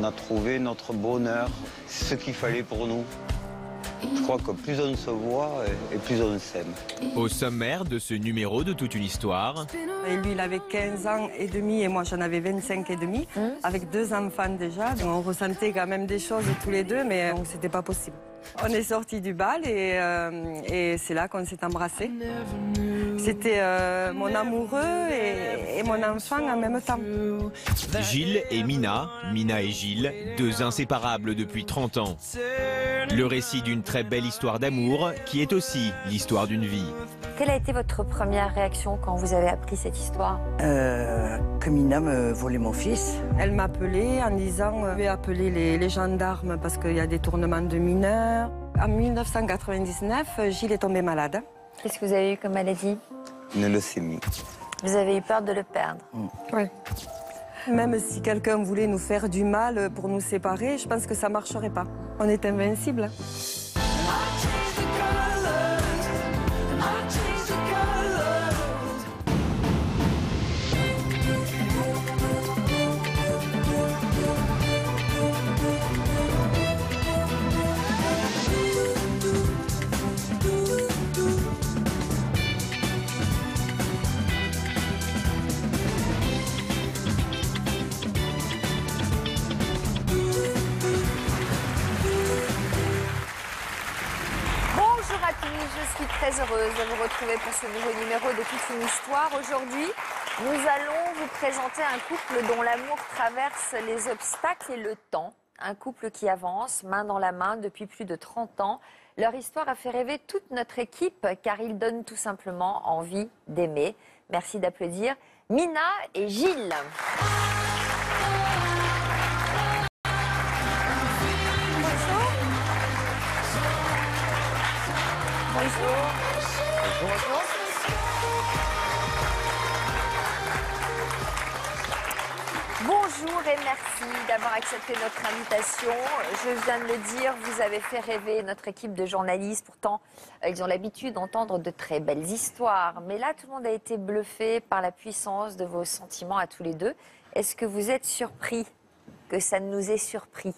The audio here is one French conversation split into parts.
On a trouvé notre bonheur, ce qu'il fallait pour nous. Je crois que plus on se voit et plus on s'aime. Au sommaire de ce numéro de Toute une histoire. Et lui, il avait 15 ans et demi et moi, j'en avais 25 et demi, avec 2 enfants déjà. Donc on ressentait quand même des choses tous les deux, mais c'était pas possible. On est sortis du bal et c'est là qu'on s'est embrassés. C'était mon amoureux et mon enfant en même temps. Gilles et Mina, Mina et Gilles, 2 inséparables depuis 30 ans. Le récit d'une très belle histoire d'amour qui est aussi l'histoire d'une vie. Quelle a été votre première réaction quand vous avez appris cette histoire? Que Mina me volait mon fils. Elle m'appelait en disant je vais appeler les gendarmes parce qu'il y a des tournements de mineurs. En 1999, Gilles est tombé malade. Qu'est-ce que vous avez eu comme maladie? Une leucémie. Vous avez eu peur de le perdre? Oui. Même si quelqu'un voulait nous faire du mal pour nous séparer, je pense que ça ne marcherait pas. On est invincible. Je suis très heureuse de vous retrouver pour ce nouveau numéro de Toute une histoire. Aujourd'hui, nous allons vous présenter un couple dont l'amour traverse les obstacles et le temps. Un couple qui avance main dans la main depuis plus de 30 ans. Leur histoire a fait rêver toute notre équipe car ils donnent tout simplement envie d'aimer. Merci d'applaudir Mina et Gilles. Bonjour. Bonjour. Bonjour et merci d'avoir accepté notre invitation. Je viens de le dire, vous avez fait rêver notre équipe de journalistes. Pourtant, ils ont l'habitude d'entendre de très belles histoires. Mais là, tout le monde a été bluffé par la puissance de vos sentiments à tous les deux. Est-ce que vous êtes surpris que ça nous ait surpris?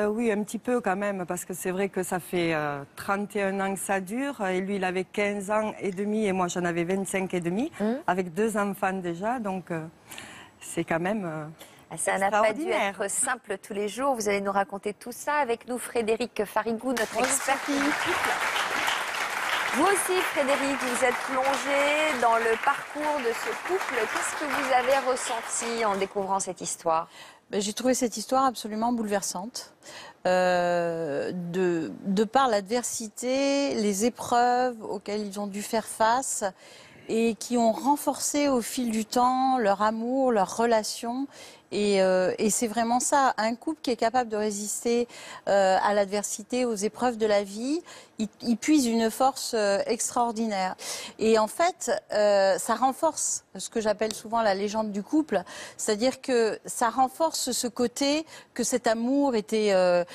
Oui, un petit peu quand même, parce que c'est vrai que ça fait 31 ans que ça dure. Et lui, il avait 15 ans et demi et moi, j'en avais 25 et demi, avec 2 enfants déjà. Donc, c'est quand même ça n'a pas dû être simple tous les jours. Vous allez nous raconter tout ça avec nous, Frédéric Farigou, notre expert. Vous aussi, Frédéric, vous êtes plongé dans le parcours de ce couple. Qu'est-ce que vous avez ressenti en découvrant cette histoire? J'ai trouvé cette histoire absolument bouleversante. De par l'adversité, les épreuves auxquelles ils ont dû faire face et qui ont renforcé au fil du temps leur amour, leur relation. Et c'est vraiment ça, un couple qui est capable de résister à l'adversité, aux épreuves de la vie, il puise une force extraordinaire. Et en fait, ça renforce ce que j'appelle souvent la légende du couple, c'est-à-dire que ça renforce ce côté que cet amour était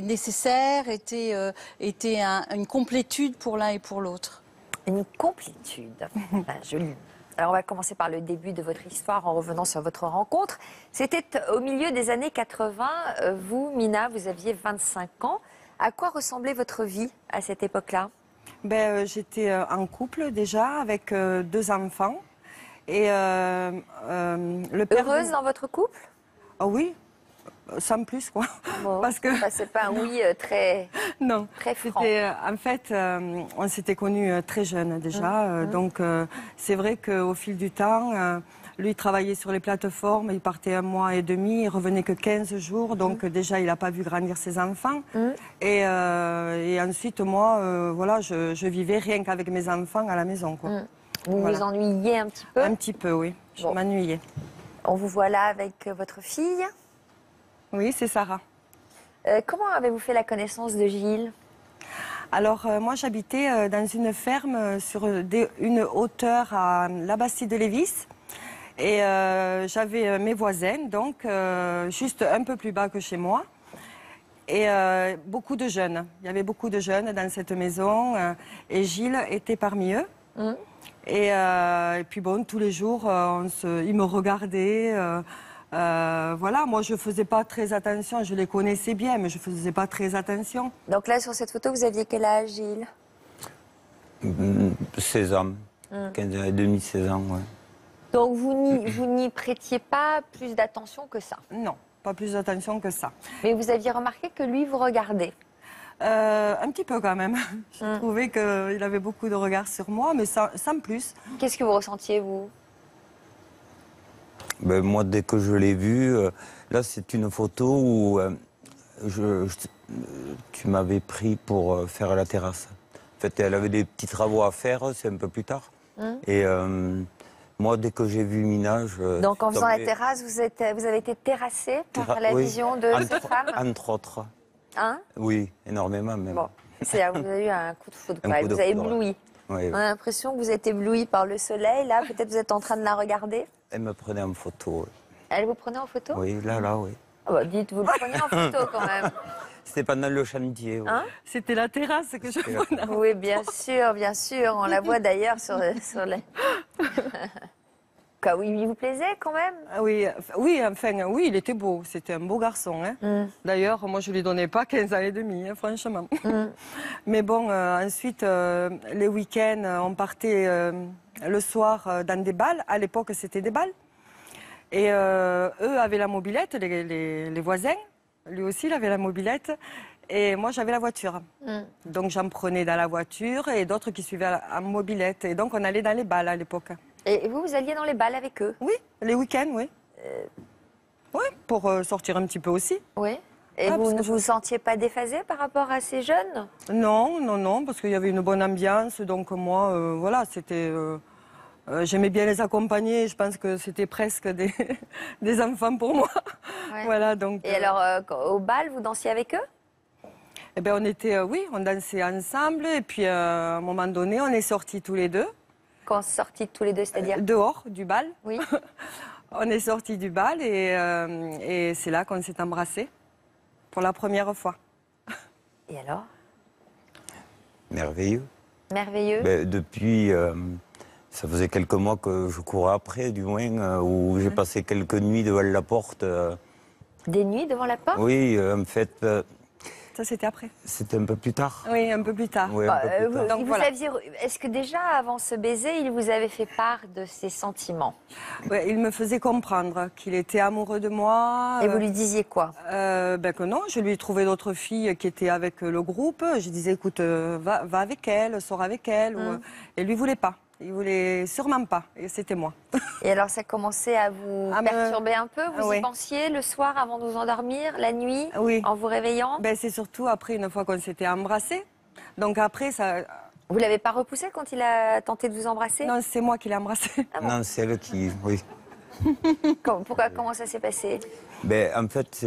nécessaire, était une complétude pour l'un et pour l'autre. Une complétude, joli. Alors on va commencer par le début de votre histoire en revenant sur votre rencontre. C'était au milieu des années 80. Vous, Mina, vous aviez 25 ans. À quoi ressemblait votre vie à cette époque-là? J'étais en couple déjà avec 2 enfants. Et le père... Heureuse dans votre couple? Ah oui, sans plus quoi. Bon, parce que c'est pas un oui très, non, très franc. En fait, on s'était connus très jeunes déjà. Donc c'est vrai qu'au fil du temps, lui il travaillait sur les plateformes, il partait 1 mois et demi, il revenait que 15 jours. Donc déjà il n'a pas vu grandir ses enfants. Et ensuite moi, voilà, je vivais rien qu'avec mes enfants à la maison, quoi. Vous vous ennuyiez un petit peu? Un petit peu, oui. Je m'ennuyais. On vous voit là avec votre fille? Oui, c'est Sarah. Comment avez-vous fait la connaissance de Gilles? Alors, moi, j'habitais dans une ferme sur une hauteur à la Bastide-de-Lévis. Et j'avais mes voisins, donc juste un peu plus bas que chez moi. Et beaucoup de jeunes. Il y avait beaucoup de jeunes dans cette maison. Et Gilles était parmi eux. Et puis bon, tous les jours, il me regardait. Voilà, moi je faisais pas très attention, je les connaissais bien, mais je faisais pas très attention. Donc là, sur cette photo, vous aviez quel âge, Gilles? 16 ans, 15 ans et demi, 16 ans, ouais. Donc vous n'y prêtiez pas plus d'attention que ça. Non, pas plus d'attention que ça. Mais vous aviez remarqué que lui vous regardait. Un petit peu quand même. Je trouvais qu'il avait beaucoup de regards sur moi, mais sans plus. Qu'est-ce que vous ressentiez, vous? Ben, moi, dès que je l'ai vu, là, c'est une photo où tu m'avais pris pour faire la terrasse. En fait, elle avait des petits travaux à faire, c'est un peu plus tard. Et moi, dès que j'ai vu Mina, Donc en faisant la tombé- terrasse, vous avez été terrassé par la oui, vision de cette femme? entre autres. Hein? Oui, énormément même. Bon, c'est-à-dire que vous avez eu un coup de foudre. Un quoi. coup de Vous avez foudre. ébloui. Oui, On a l'impression que vous êtes ébloui par le soleil. Là, peut-être vous êtes en train de la regarder. elle me prenait en photo. Elle vous prenait en photo? Oui, là, oui. Ah bah, dites, vous le preniez en photo quand même. C'était pendant le chantier. Oui. Hein? C'était la terrasse que je C'était la prenais. Oui, bien sûr. On la voit d'ailleurs sur les... Quoi, oui, il vous plaisait quand même? Ah oui, oui, il était beau. C'était un beau garçon. Hein. D'ailleurs, moi, je lui donnais pas 15 ans et demi, hein, franchement. Mais bon, ensuite, les week-ends, on partait le soir dans des balles. À l'époque, c'était des balles. Et eux avaient la mobilette, les voisins. Lui aussi, il avait la mobilette. Et moi, j'avais la voiture. Donc, j'en prenais dans la voiture et d'autres qui suivaient en mobilette. Et donc, on allait dans les balles à l'époque. Et vous alliez dans les balles avec eux? Oui, les week-ends, oui. Oui, pour sortir un petit peu aussi. Oui. Et Ah, vous parce ne que vous sentiez pas déphasé par rapport à ces jeunes? Non, parce qu'il y avait une bonne ambiance. Donc moi, voilà, c'était... j'aimais bien les accompagner. Je pense que c'était presque des, des enfants pour moi. Ouais. Voilà, donc... Et alors, au bal, vous dansiez avec eux? Eh ben, on était... oui, on dansait ensemble. Et puis, à un moment donné, on est sortis tous les deux. Quand sortis tous les deux, c'est-à-dire? Dehors, du bal. Oui. On est sortis du bal et c'est là qu'on s'est embrassés. Pour la première fois. Et alors? Merveilleux. Merveilleux. Ben, depuis, ça faisait quelques mois que je courais après, du moins, où j'ai passé quelques nuits devant la porte. Des nuits devant la porte? Oui, en fait, Ça, c'était après. c'était un peu plus tard. Oui, un peu plus tard. Oui, un peu plus tard. Donc, voilà. Est-ce que déjà, avant ce baiser, il vous avait fait part de ses sentiments? Ouais, il me faisait comprendre qu'il était amoureux de moi. Et vous lui disiez quoi? Ben que non, je lui trouvais d'autres filles qui étaient avec le groupe. Je disais, écoute, va avec elle, sors avec elle. Et lui voulait pas. Il voulait sûrement pas. Et c'était moi. Et alors, ça commençait à vous perturber un peu? Vous y pensiez le soir avant de vous endormir, la nuit, en vous réveillant? Ben, c'est surtout après, une fois qu'on s'était embrassés. Donc après, ça... Vous l'avez pas repoussé quand il a tenté de vous embrasser? Non, c'est moi qui l'ai embrassé. Ah bon? Non, c'est elle qui... Oui. Comment ça s'est passé? Ben, en fait,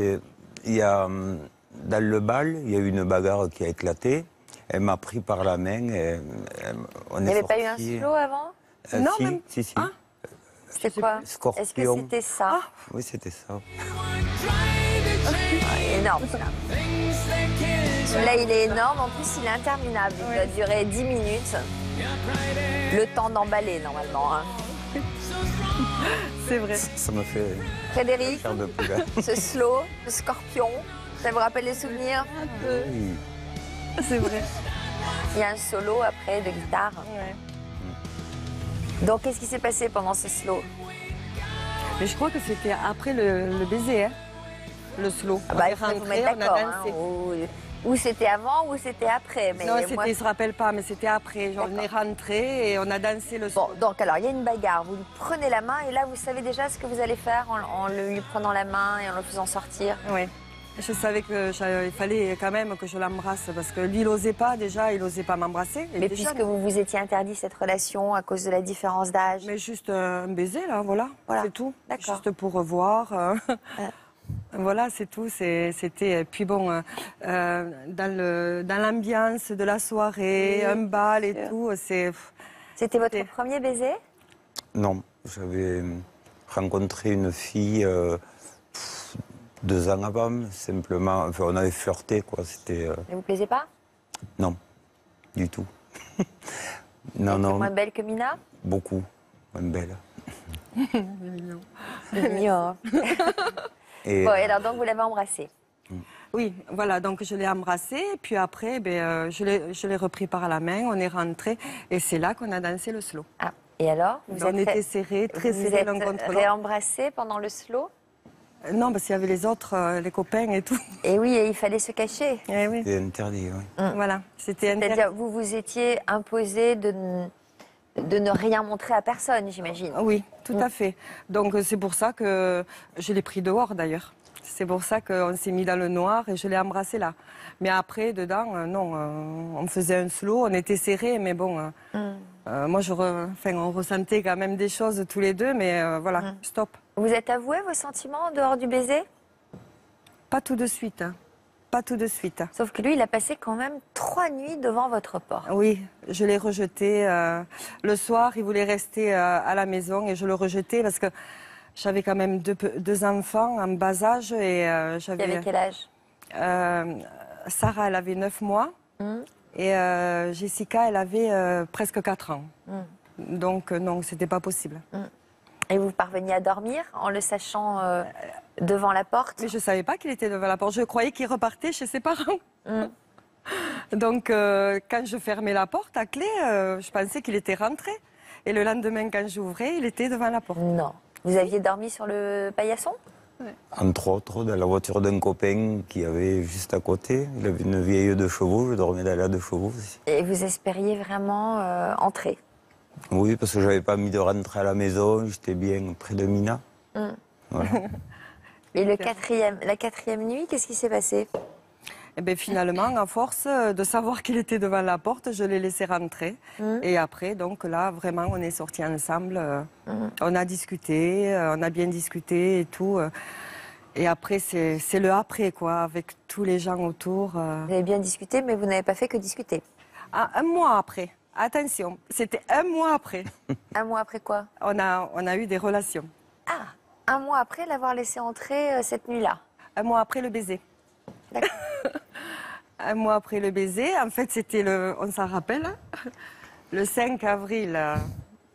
il y a, dans le bal, il y a eu une bagarre qui a éclaté. Elle m'a pris par la main et on Il n'y est avait pas eu un sortis. slow avant? Non, si, même- si. Ah. C'était quoi? Scorpion. Est-ce que c'était ça? Oui, c'était ça. Énorme, celui-là. Celui-là, il est énorme. En plus, il est interminable. Il doit durer 10 minutes. Le temps d'emballer, normalement. Hein. C'est vrai. Ça me fait Frédéric, chair de poule. ce slow, ce scorpion, ça vous rappelle des souvenirs? Oui. C'est vrai. Il y a un solo après de guitare. Ouais. Donc, qu'est-ce qui s'est passé pendant ce slow? Mais je crois que c'était après le baiser, hein, le slow. Ah bah, On est il faut vous rentrés, mettre on a d'accord. dansé. Ou c'était avant ou c'était après. Mais Non, moi... il ne se rappelle pas, mais c'était après. Genre, on est rentrés et on a dansé le slow. Bon, donc alors, il y a une bagarre. Vous lui prenez la main et là, vous savez déjà ce que vous allez faire en lui prenant la main et en le faisant sortir. Oui. Je savais qu'il fallait quand même que je l'embrasse parce que lui, il n'osait pas déjà, il n'osait pas m'embrasser. Il Mais était puisque jeune. vous vous étiez interdit cette relation à cause de la différence d'âge. Mais juste un baiser, là, voilà. C'est tout. D'accord. Juste pour revoir. Voilà, c'est tout. C'était. Puis bon, dans l'ambiance de la soirée, un bal et tout, c'est. C'était votre premier baiser? Non, j'avais rencontré une fille 2 ans avant, simplement. Enfin, on avait flirté, quoi. C'était. Ne vous plaisait pas? Non, du tout. Elle non, était non. moins belle que Mina? Beaucoup moins belle. C'est mignon. Et, Bon, et alors donc vous l'avez embrassé. Oui, voilà, donc je l'ai embrassé, puis après, je l'ai repris par la main, on est rentré, et c'est là qu'on a dansé le slow. Ah, et alors On était serrés, très vous serrés êtes l'un contre l'autre. réembrassés pendant le slow? Non, parce qu'il y avait les autres, les copains et tout. Et oui, et il fallait se cacher. Eh oui, c'était interdit, oui. voilà, c'était interdit. C'est-à-dire vous vous étiez imposé de ne rien montrer à personne, j'imagine. Oui, tout à fait. Donc c'est pour ça que je l'ai pris dehors d'ailleurs. C'est pour ça qu'on s'est mis dans le noir et je l'ai embrassé là. Mais après, dedans, non, on faisait un slow, on était serrés, mais bon, moi, on ressentait quand même des choses tous les deux, mais voilà, stop. Vous êtes avoué vos sentiments en dehors du baiser? Pas tout de suite, hein. Pas tout de suite. Sauf que lui, il a passé quand même 3 nuits devant votre porte. Oui, je l'ai rejeté. Le soir, il voulait rester à la maison et je le rejetais parce que j'avais quand même deux enfants en bas âge et Il j'avais... avait quel âge? Sarah, elle avait 9 mois et Jessica, elle avait presque 4 ans. Donc non, c'était pas possible. Et vous parveniez à dormir en le sachant devant la porte? Mais je savais pas qu'il était devant la porte. Je croyais qu'il repartait chez ses parents. Donc quand je fermais la porte à clé, je pensais qu'il était rentré. Et le lendemain, quand j'ouvrais, il était devant la porte. Non. Vous aviez dormi sur le paillasson? Entre autres, dans la voiture d'un copain qui avait juste à côté. Il avait une vieille 2 chevaux, je dormais dans la 2 chevaux aussi. Et vous espériez vraiment entrer? Oui, parce que j'avais pas mis de rentrer à la maison, j'étais bien près de Mina. Voilà. Et la quatrième nuit, qu'est-ce qui s'est passé? Et bien finalement, à force de savoir qu'il était devant la porte, je l'ai laissé rentrer. Et après, donc là, vraiment, on est sortis ensemble. On a discuté, on a bien discuté et tout. Et après, c'est le après, quoi, avec tous les gens autour. Vous avez bien discuté, mais vous n'avez pas fait que discuter. Ah, un mois après. Attention, c'était un mois après. Un mois après quoi? On a eu des relations. Ah, un mois après l'avoir laissé entrer cette nuit-là. Un mois après le baiser. D'accord. Un mois après le baiser, en fait, c'était on s'en rappelle, le 5 avril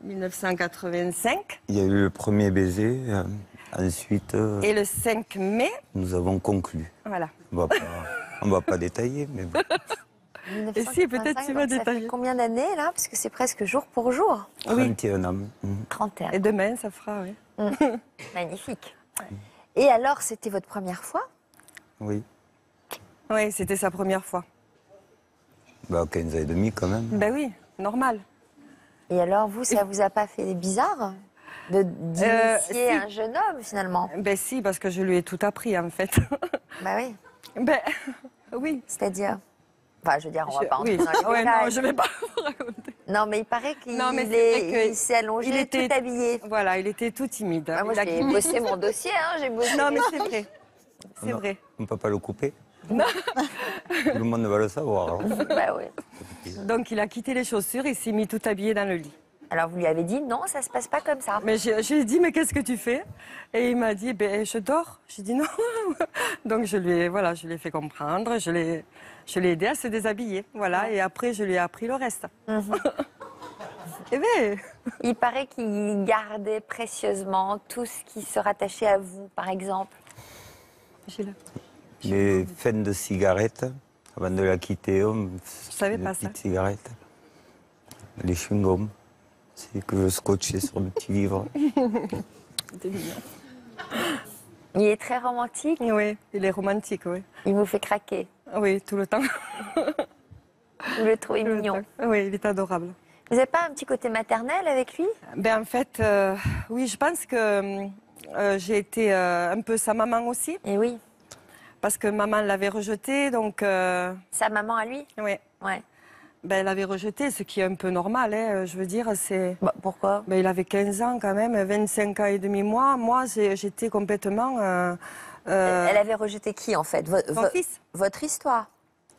1985. Il y a eu le premier baiser, ensuite Et le 5 mai, nous avons conclu. voilà. On va pas détailler, mais bon. Et si, peut-être tu vas donc ça détailler. fait combien d'années là? Parce que c'est presque jour pour jour. 31 ans. 31. Et demain, ça fera, oui. Magnifique. Et alors, c'était votre première fois? Oui. Oui, c'était sa première fois. 15 ans et demi quand même. Ben oui, normal. Et alors, vous, ça vous a pas fait bizarre d'initier si. un jeune homme finalement? Ben si, parce que je lui ai tout appris, en fait. Bah oui. Ben oui. C'est-à-dire? Enfin, je veux dire, on va pas entrer Oui. dans les Ouais, détails. non, je vais pas vous raconter. Non, mais il paraît qu'il Non, mais c'est vrai que s'est allongé, il était- tout habillé. Voilà, il était tout timide. Ah, moi, Il a- j'ai bossé mon dossier, hein, j'ai bossé. Non, mais c'est vrai. C'est Non, vrai. On ne peut pas le couper. Tout le monde va le savoir. Alors. Bah oui. Donc il a quitté les chaussures et s'est mis tout habillé dans le lit. Alors, vous lui avez dit non, ça se passe pas comme ça. Mais je lui ai dit, mais qu'est-ce que tu fais? Et il m'a dit, ben, je dors. J'ai dit non. Donc je lui ai fait comprendre, je l'ai aidé à se déshabiller. Voilà, et après je lui ai appris le reste. Eh bien, Il paraît qu'il gardait précieusement tout ce qui se rattachait à vous, par exemple. j'ai le- Les fins de cigarettes, avant de la quitter, on savais des pas ça. petites cigarettes. Les chewing-gums, c'est que je scotchais sur le petit livre. C'était mignon. Il est très romantique, Oui, il est romantique, oui. il vous fait craquer. Oui, tout le temps. Vous le trouvez Tout le mignon. temps. Oui, il est adorable. Vous n'avez pas un petit côté maternel avec lui? Ben, en fait, oui, je pense que j'ai été un peu sa maman aussi, Eh oui. parce que maman l'avait rejeté, donc Sa maman à lui? oui. Ouais. Ben, elle l'avait rejeté, ce qui est un peu normal, hein, je veux dire, c'est... Bah, pourquoi? Ben, il avait 15 ans quand même, 25 ans et demi. Moi, j'étais complètement... Elle avait rejeté qui en fait? son fils. Votre histoire?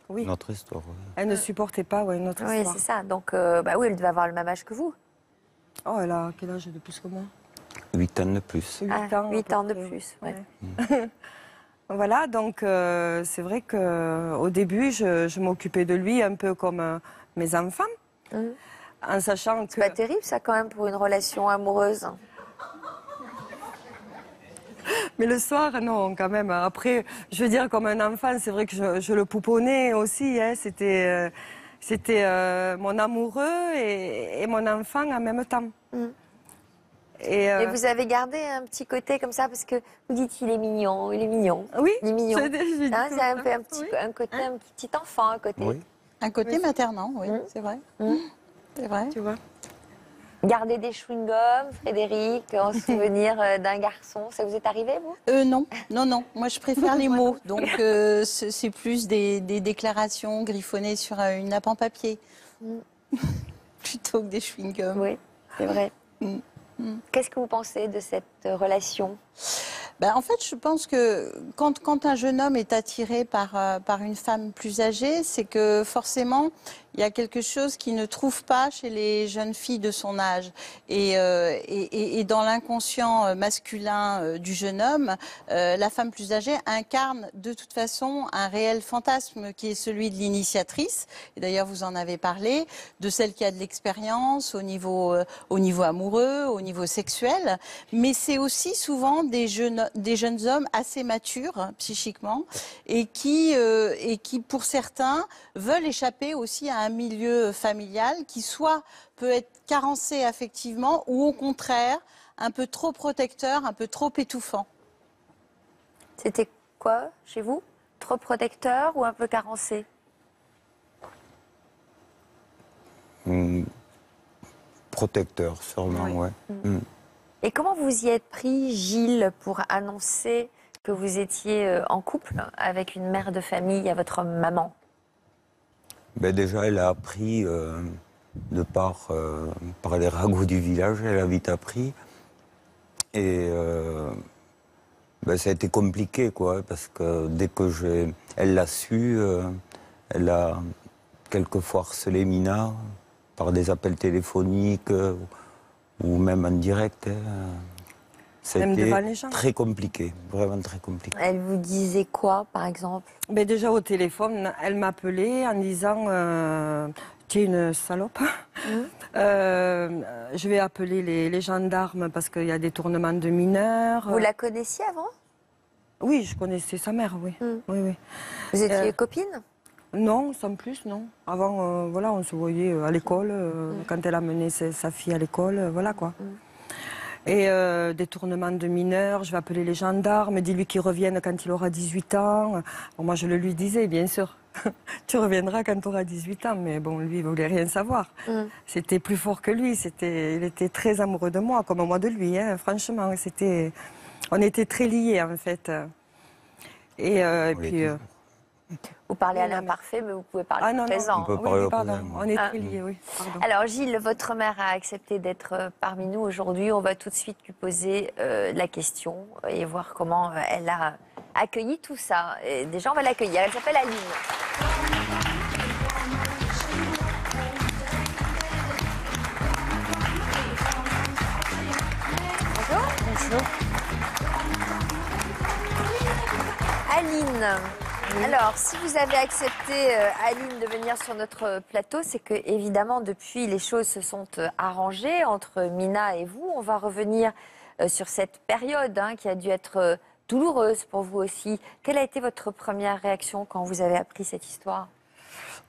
Oui. Notre histoire. Oui. Elle ne supportait pas notre Oui, histoire. c'est ça. Donc, bah oui, elle devait avoir le même âge que vous. Oh, elle a quel âge de plus que moi? 8 ans de plus. 8 Ah, ans. à 8 peu ans de près. plus. Ouais. Voilà, donc c'est vrai qu'au début, je m'occupais de lui un peu comme mes enfants, en sachant que... C'est pas terrible ça quand même pour une relation amoureuse. Mais le soir, non, quand même. Après, je veux dire, comme un enfant, c'est vrai que je le pouponnais aussi. Hein. C'était mon amoureux et mon enfant en même temps. Et vous avez gardé un petit côté comme ça parce que vous dites il est mignon, il est mignon. Oui, il est mignon. Hein, C'est un peu un petit enfant à côté. Oui. Un côté maternant, oui, c'est vrai. C'est vrai. Tu vois. Garder des chewing-gums, Frédéric, en souvenir d'un garçon, ça vous est arrivé, vous? Non. Moi, je préfère les mots. Donc, c'est plus des déclarations griffonnées sur une nappe en papier. Plutôt que des chewing-gums. Oui, c'est vrai. Qu'est-ce que vous pensez de cette relation? En fait, je pense que quand un jeune homme est attiré par une femme plus âgée, c'est que forcément, il y a quelque chose qu'il ne trouve pas chez les jeunes filles de son âge. Et dans l'inconscient masculin du jeune homme, la femme plus âgée incarne de toute façon un réel fantasme qui est celui de l'initiatrice. Et d'ailleurs, vous en avez parlé, de celle qui a de l'expérience au niveau amoureux, au niveau sexuel. Mais c'est aussi souvent des jeunes hommes assez matures psychiquement et qui, pour certains, veulent échapper aussi à un milieu familial qui soit peut être carencé affectivement ou au contraire un peu trop protecteur, un peu trop étouffant. C'était quoi chez vous? Trop protecteur ou un peu carencé? Protecteur, sûrement, ouais. Et comment vous y êtes pris, Gilles, pour annoncer que vous étiez en couple avec une mère de famille à votre maman? Déjà, elle a appris par les ragots du village, elle a vite appris. Et ça a été compliqué, quoi, parce que dès que elle l'a su, elle a quelquefois harcelé Mina par des appels téléphoniques ou même en direct. C'était très compliqué, vraiment très compliqué. Elle vous disait quoi, par exemple? Déjà au téléphone, elle m'appelait en disant tu es une salope. Je vais appeler les gendarmes parce qu'il y a des tournements de mineurs. Vous la connaissiez avant? Oui, je connaissais sa mère, oui. Oui. Vous étiez copine? Non, sans plus, non. Avant, on se voyait à l'école, quand elle amenait sa fille à l'école, voilà quoi. Et des tournements de mineurs, je vais appeler les gendarmes, dis-lui qu'il revienne quand il aura 18 ans. Bon, moi, je le lui disais, bien sûr. Tu reviendras quand tu auras 18 ans. Mais bon, lui, il ne voulait rien savoir. C'était plus fort que lui. Il était très amoureux de moi, comme moi de lui. Hein, franchement, on était très liés, en fait. Et puis... Vous parlez à l'imparfait, mais vous pouvez parler au présent. On peut parler au pardon. présent. On est très liés, oui. Pardon. Alors Gilles, votre mère a accepté d'être parmi nous aujourd'hui. On va tout de suite lui poser la question et voir comment elle a accueilli tout ça. Et déjà, on va l'accueillir. Elle s'appelle Aline. Bonjour. Bonjour. Aline. Alors, si vous avez accepté, Aline, de venir sur notre plateau, c'est que, évidemment, depuis, les choses se sont arrangées entre Mina et vous. On va revenir sur cette période qui a dû être douloureuse pour vous aussi. Quelle a été votre première réaction quand vous avez appris cette histoire?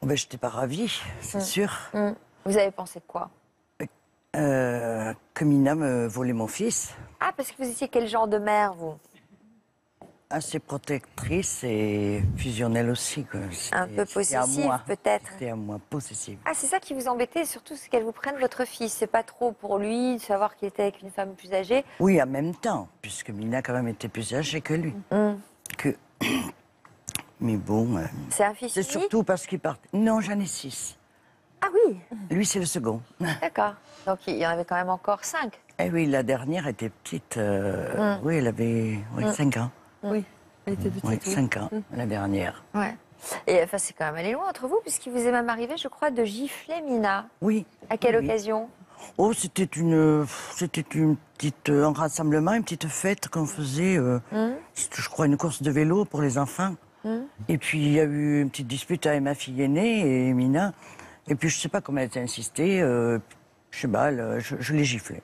Je n'étais pas ravie, c'est sûr. Vous avez pensé quoi? Que Mina me volait mon fils. Ah, parce que vous étiez quel genre de mère, vous? Assez protectrice et fusionnelle aussi. Quoi. Un peu possessive, peut-être. C'était à moi, possessive. Ah, c'est ça qui vous embêtait, surtout, c'est qu'elle vous prenne votre fils. C'est pas trop pour lui de savoir qu'il était avec une femme plus âgée? Oui, en même temps, puisque Mina quand même était plus âgée que lui. Mais bon... c'est un fils c'est surtout parce qu'il part... Non, j'en ai 6. Ah oui. Lui, c'est le second. D'accord. Donc, il y en avait quand même encore 5. Eh oui, la dernière était petite. Oui, elle avait 5 ans. Oui, elle était petite. Oui, 5 ans, la dernière. Ouais. Et enfin, c'est quand même allé loin entre vous, puisqu'il vous est même arrivé, je crois, de gifler Mina. Oui. À quelle oui. occasion? Oh, c'était un rassemblement, une petite fête qu'on faisait. C'était, je crois, une course de vélo pour les enfants. Et puis, il y a eu une petite dispute avec ma fille aînée et Mina. Et puis, je ne sais pas comment elle a insisté. Je sais pas, je l'ai giflé.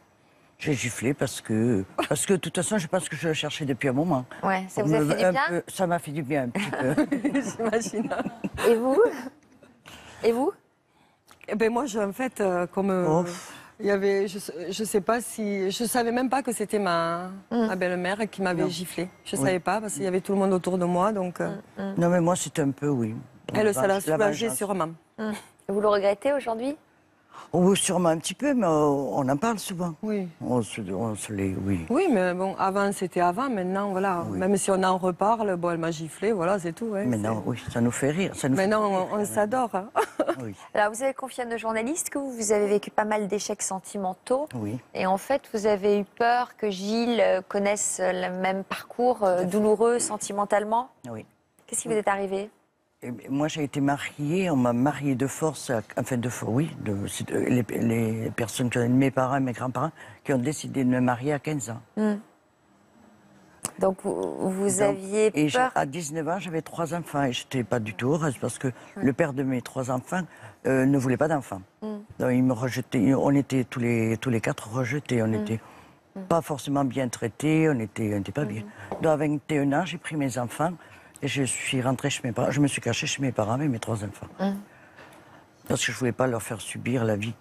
J'ai giflé parce que de toute façon, je pense que je le cherchais depuis un moment. Ouais, ça vous a fait du bien? Ça m'a fait du bien un petit peu. J'imagine. Et vous? Et vous? Eh ben moi, en fait, comme Oh. il y avait, je sais pas si, je savais même pas que c'était ma belle-mère qui m'avait giflé. Je savais pas parce qu'il y avait tout le monde autour de moi, donc Non, mais moi, c'était un peu, oui. elle, ça l'a La soulagée vengeance. sûrement. Vous le regrettez aujourd'hui? Oh, sûrement un petit peu, mais on en parle souvent. Oui. On se les, oui. Oui, mais bon, avant c'était avant, maintenant voilà. Même si on en reparle, bon, elle m'a giflé, voilà, c'est tout. Ouais, Maintenant, oui, ça nous fait rire. Ça nous Maintenant, on s'adore. Hein. Oui. Alors, vous avez confié à nos journalistes que vous avez vécu pas mal d'échecs sentimentaux. Oui. Et en fait, vous avez eu peur que Gilles connaisse le même parcours douloureux sentimentalement. Oui. Qu'est-ce qui vous est arrivé? Et moi, j'ai été mariée, on m'a mariée de force, oui, les personnes, mes parents et mes grands-parents, qui ont décidé de me marier à 15 ans. Donc, vous aviez Et peur? à 19 ans, j'avais 3 enfants et je n'étais pas du tout heureuse parce que le père de mes 3 enfants ne voulait pas d'enfants. Donc, il me rejetait, on était tous les 4 rejetés, on n'était pas forcément bien traités, on n'était pas bien. Donc, à 21 ans, j'ai pris mes enfants. Et je suis rentrée chez mes parents. Je me suis cachée chez mes parents avec mes 3 enfants. Parce que je ne voulais pas leur faire subir la vie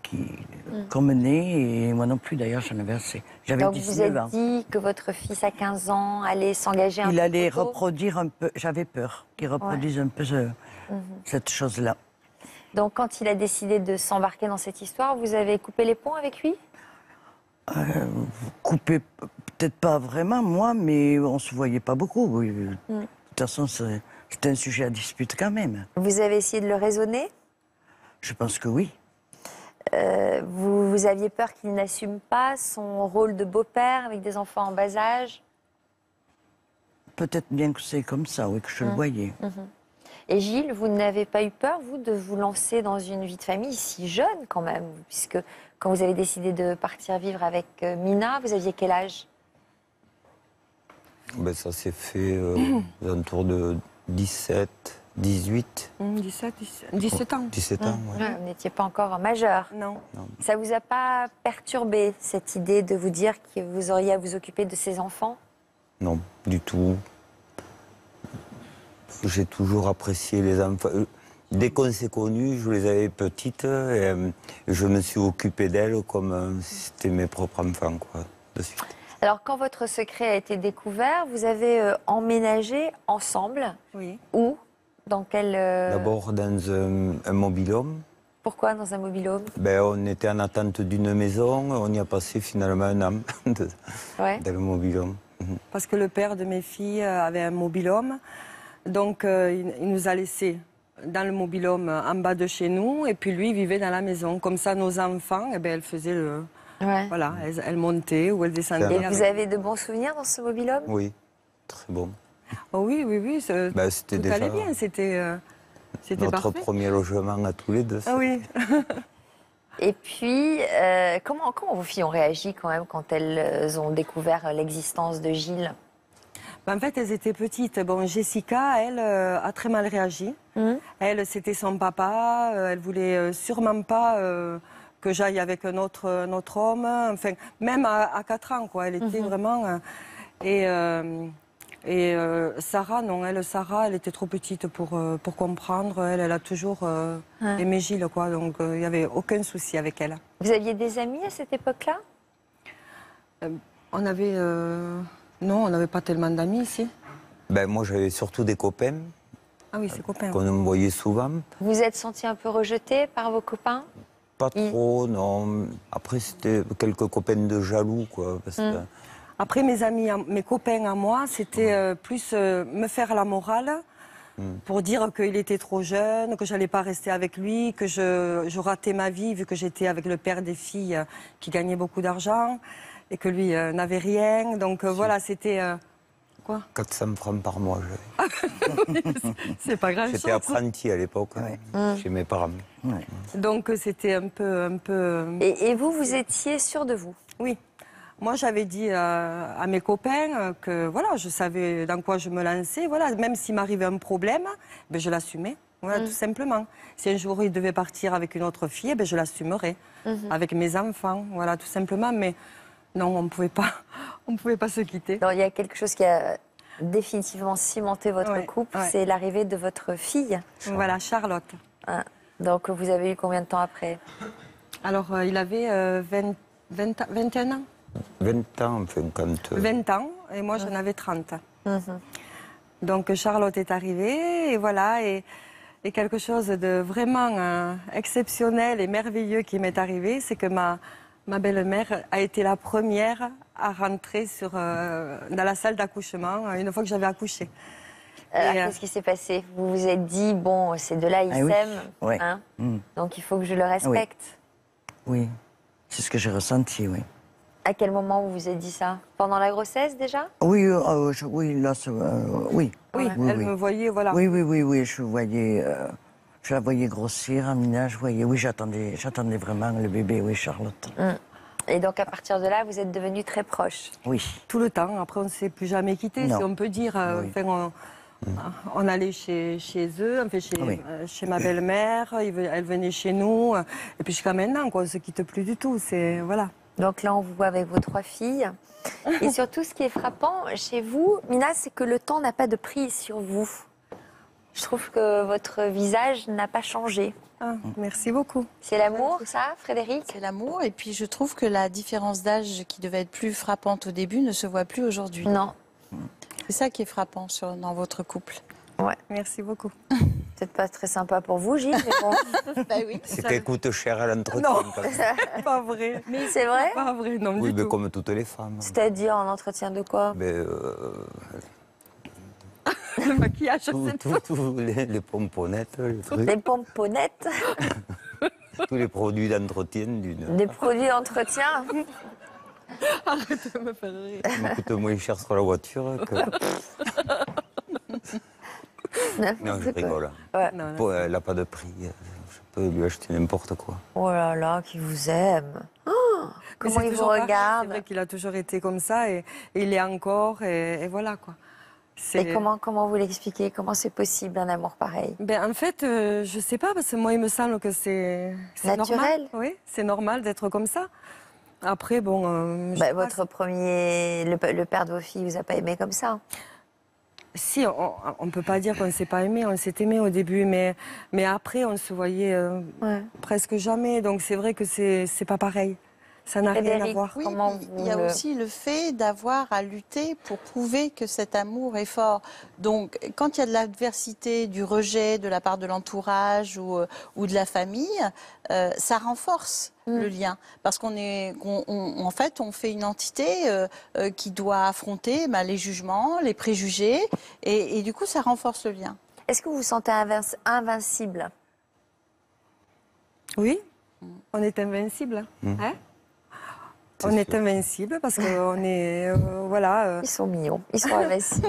qu'on menait. Et moi non plus, d'ailleurs, j'en avais assez. J'avais Donc, vous 19 ans. êtes dit que votre fils à 15 ans allait s'engager un peu Il allait trop tôt? reproduire un peu. J'avais peur qu'il reproduise un peu cette chose-là. Donc, quand il a décidé de s'embarquer dans cette histoire, vous avez coupé les ponts avec lui? Coupé, peut-être pas vraiment, moi, mais on ne se voyait pas beaucoup. Oui. De toute façon, c'était un sujet à dispute quand même. Vous avez essayé de le raisonner? Je pense que oui. Vous aviez peur qu'il n'assume pas son rôle de beau-père avec des enfants en bas âge? Peut-être bien que c'est comme ça, oui, que je le voyais. Et Gilles, vous n'avez pas eu peur, vous, de vous lancer dans une vie de famille si jeune quand même? Puisque quand vous avez décidé de partir vivre avec Mina, vous aviez quel âge? Ben, ça s'est fait aux alentours de 17, 18. 17 ans. 17 ans, ouais. Ouais, vous n'étiez pas encore majeur. Non. Ça vous a pas perturbé, cette idée de vous dire que vous auriez à vous occuper de ces enfants? Non, du tout. J'ai toujours apprécié les enfants. Dès qu'on s'est connus, je les avais petites et je me suis occupé d'elles comme si c'était mes propres enfants, quoi, de suite. Alors, quand votre secret a été découvert, vous avez emménagé ensemble. Oui. Où? Dans quel... D'abord dans un mobil-home. Pourquoi dans un mobil-home? Ben, on était en attente d'une maison, on y a passé finalement un an Ouais. dans le mobil-home. Parce que le père de mes filles avait un mobil-home. Donc, il nous a laissés dans le mobil-home en bas de chez nous. Et puis, lui, il vivait dans la maison. Comme ça, nos enfants, eh ben, elles faisaient le... Ouais. Voilà, elles montaient ou elles descendaient. Et vous avez de bons souvenirs dans ce mobil-home? Oui, très bon. Oh oui, Ben, c'était tout déjà allait bien, c'était notre parfait. premier logement à tous les deux. Ah oui. Et puis, comment vos filles ont réagi quand même quand elles ont découvert l'existence de Gilles? Ben, en fait, elles étaient petites. Bon, Jessica, elle, a très mal réagi. Elle, c'était son papa. Elle voulait sûrement pas que j'aille avec un autre homme. Enfin, même à 4 ans, quoi. Elle était vraiment... Sarah, non, elle était trop petite pour comprendre. Elle a toujours aimé Gilles, quoi. Donc, il n'y avait aucun souci avec elle. Vous aviez des amis à cette époque-là? On avait... Non, on n'avait pas tellement d'amis ici. Ben, moi, j'avais surtout des copains Ah oui, ses copains. qu'on me voyait souvent. Vous vous êtes senti un peu rejeté par vos copains? Pas trop, non. Après, c'était quelques copains de jaloux, quoi. Parce que... Après, mes copains à moi, c'était plus me faire la morale pour dire qu'il était trop jeune, que j'allais pas rester avec lui, que je ratais ma vie vu que j'étais avec le père des filles qui gagnait beaucoup d'argent et que lui n'avait rien. Donc voilà, c'était... Quoi? 400 francs par mois, j'avais. C'est pas grave. J'étais apprenti à l'époque, chez mes parents. Ouais. Donc c'était un peu... Et vous étiez sûr de vous? Oui. Moi, j'avais dit à mes copains que voilà, je savais dans quoi je me lançais. Voilà, même s'il m'arrivait un problème, ben, je l'assumais. Voilà, tout simplement. Si un jour il devait partir avec une autre fille, ben, je l'assumerais avec mes enfants. Voilà, tout simplement. Mais Non, on ne pouvait pas se quitter. Alors, il y a quelque chose qui a définitivement cimenté votre Ouais, couple, ouais. c'est l'arrivée de votre fille. Voilà, Charlotte. Hein. Donc, vous avez eu combien de temps après? Alors, il avait 21 ans. 20 ans, enfin, quand... 20 ans, et moi j'en avais 30. Mhm. Donc Charlotte est arrivée, et voilà, et quelque chose de vraiment exceptionnel et merveilleux qui m'est arrivé, c'est que ma belle-mère a été la première à rentrer dans la salle d'accouchement une fois que j'avais accouché. Alors, Et, qu'est-ce qui s'est passé? Vous vous êtes dit, bon, ces deux-là, ils Ah oui. s'aiment, Ouais. hein, Mm. donc il faut que je le respecte. Oui, c'est ce que j'ai ressenti, oui. À quel moment vous vous êtes dit ça? Pendant la grossesse déjà? Oui, oui, là, oui. Oui, oui, elle oui. me voyait, voilà. Oui, je voyais, je la voyais grossir, Amina, je voyais, oui, j'attendais vraiment le bébé, oui, Charlotte. Et donc à partir de là, vous êtes devenus très proches. Oui, Tout le temps, après on ne s'est plus jamais quitté, Non. si on peut dire. Oui. Enfin, on allait chez eux, enfin, Oui. chez ma belle-mère, elle venait chez nous, et puis jusqu'à maintenant, quoi, on ne se quitte plus du tout, voilà. Donc là, on vous voit avec vos 3 filles. Et surtout, ce qui est frappant chez vous, Mina, c'est que le temps n'a pas de prise sur vous. Je trouve que votre visage n'a pas changé. Ah, merci beaucoup. C'est l'amour, ça, Frédéric? C'est l'amour. Et puis je trouve que la différence d'âge qui devait être plus frappante au début ne se voit plus aujourd'hui. Non. C'est ça qui est frappant dans votre couple. Merci beaucoup. Peut-être pas très sympa pour vous, Gilles, mais bon. Bah oui. C'est qu'elle coûte cher à l'entretien. Non. quand même. Pas vrai. Mais c'est vrai? Pas vrai, non Oui, du mais tout. comme toutes les femmes. C'est-à-dire en entretien de quoi? Mais, Le maquillage, c'est tout. tous les pomponnettes, les trucs, Des pomponnettes, tous les produits d'entretien d'une... des produits d'entretien. Arrête de me faire rire. Ça me coûte moins cher sur la voiture que... Non, je rigole. Ouais. Non, Bon, elle n'a pas de prix. Je peux lui acheter n'importe quoi. Oh là là, qui vous aime. Oh, Mais comment c'est il vous toujours pareil, C'est regarde? vrai qu'il a toujours été comme ça et il est encore et voilà quoi. Et comment vous l'expliquez? Comment c'est possible un amour pareil? En fait, je sais pas parce que moi il me semble que c'est Naturel. normal. Oui, c'est normal d'être comme ça. Après bon, je sais pas, Votre premier, le père de vos filles, vous a pas aimé comme ça? si on ne peut pas dire qu'on ne s'est pas aimé, on s'est aimé au début, mais après on se voyait Ouais. presque jamais. Donc c'est vrai que c'est pas pareil. Ça n'a rien à Frédéric, voir. Oui, Comment puis il y a vous le- aussi le fait d'avoir à lutter pour prouver que cet amour est fort. Donc, quand il y a de l'adversité, du rejet de la part de l'entourage ou de la famille, ça renforce le lien. Parce en fait, on fait une entité qui doit affronter les jugements, les préjugés, et du coup, ça renforce le lien. Est-ce que vous vous sentez invincible? Oui, on est invincible. Hein on est invincible parce qu'on est voilà. Ils sont mignons, ils sont invincibles.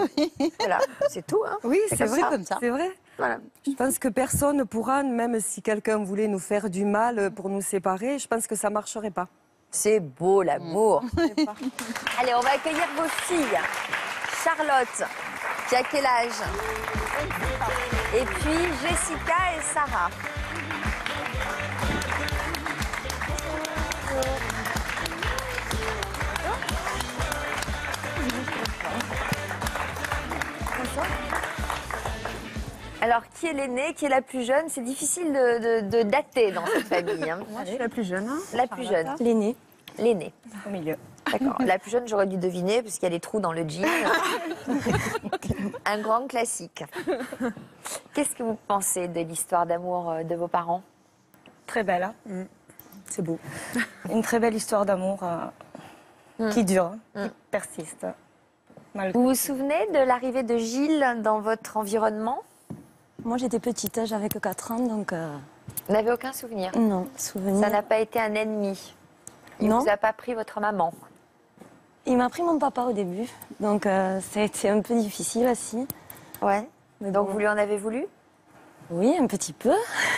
Voilà, c'est tout. Hein. Oui, c'est comme vrai, ça, comme ça. c'est vrai. Voilà. Je pense que personne ne pourra, même si quelqu'un voulait nous faire du mal pour nous séparer, je pense que ça marcherait pas. C'est beau l'amour. Allez, on va accueillir vos filles. Charlotte, qui a quel âge? Et puis Jessica et Sarah. Alors, qui est l'aînée, qui est la plus jeune? C'est difficile de dater dans cette famille. Hein. Moi, je suis la plus jeune. Hein. La plus jeune, L'aînée, l'aînée. au milieu. D'accord. La plus jeune, j'aurais dû deviner, parce qu'il y a des trous dans le jean. Un grand classique. Qu'est-ce que vous pensez de l'histoire d'amour de vos parents? Très belle. Hein. C'est beau. Une très belle histoire d'amour qui dure, qui persiste. Malgré- Vous vous souvenez de l'arrivée de Gilles dans votre environnement? Moi, j'étais petite, j'avais que 4 ans, donc Vous n'avez aucun souvenir? non, souvenir. Ça n'a pas été un ennemi? Il ne Non. vous a pas pris votre maman? Il m'a pris mon papa au début, donc ça a été un peu difficile aussi. Ouais. Mais Donc bon. vous lui en avez voulu? Oui, un petit peu.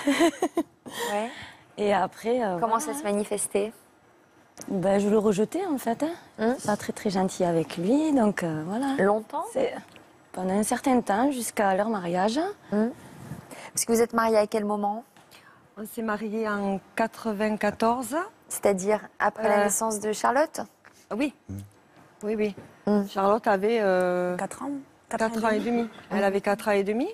Ouais. Et après, Comment voilà. ça se manifestait? Je le rejetais en fait. Hum. Pas très très gentil avec lui, donc voilà. Longtemps? C'est pendant un certain temps, jusqu'à leur mariage. Parce que vous êtes mariés à quel moment? On s'est mariés en 94. C'est-à-dire après la naissance de Charlotte? Oui. Oui, oui. Charlotte avait 4 ans. 4 ans et demi. Elle avait 4 ans et demi.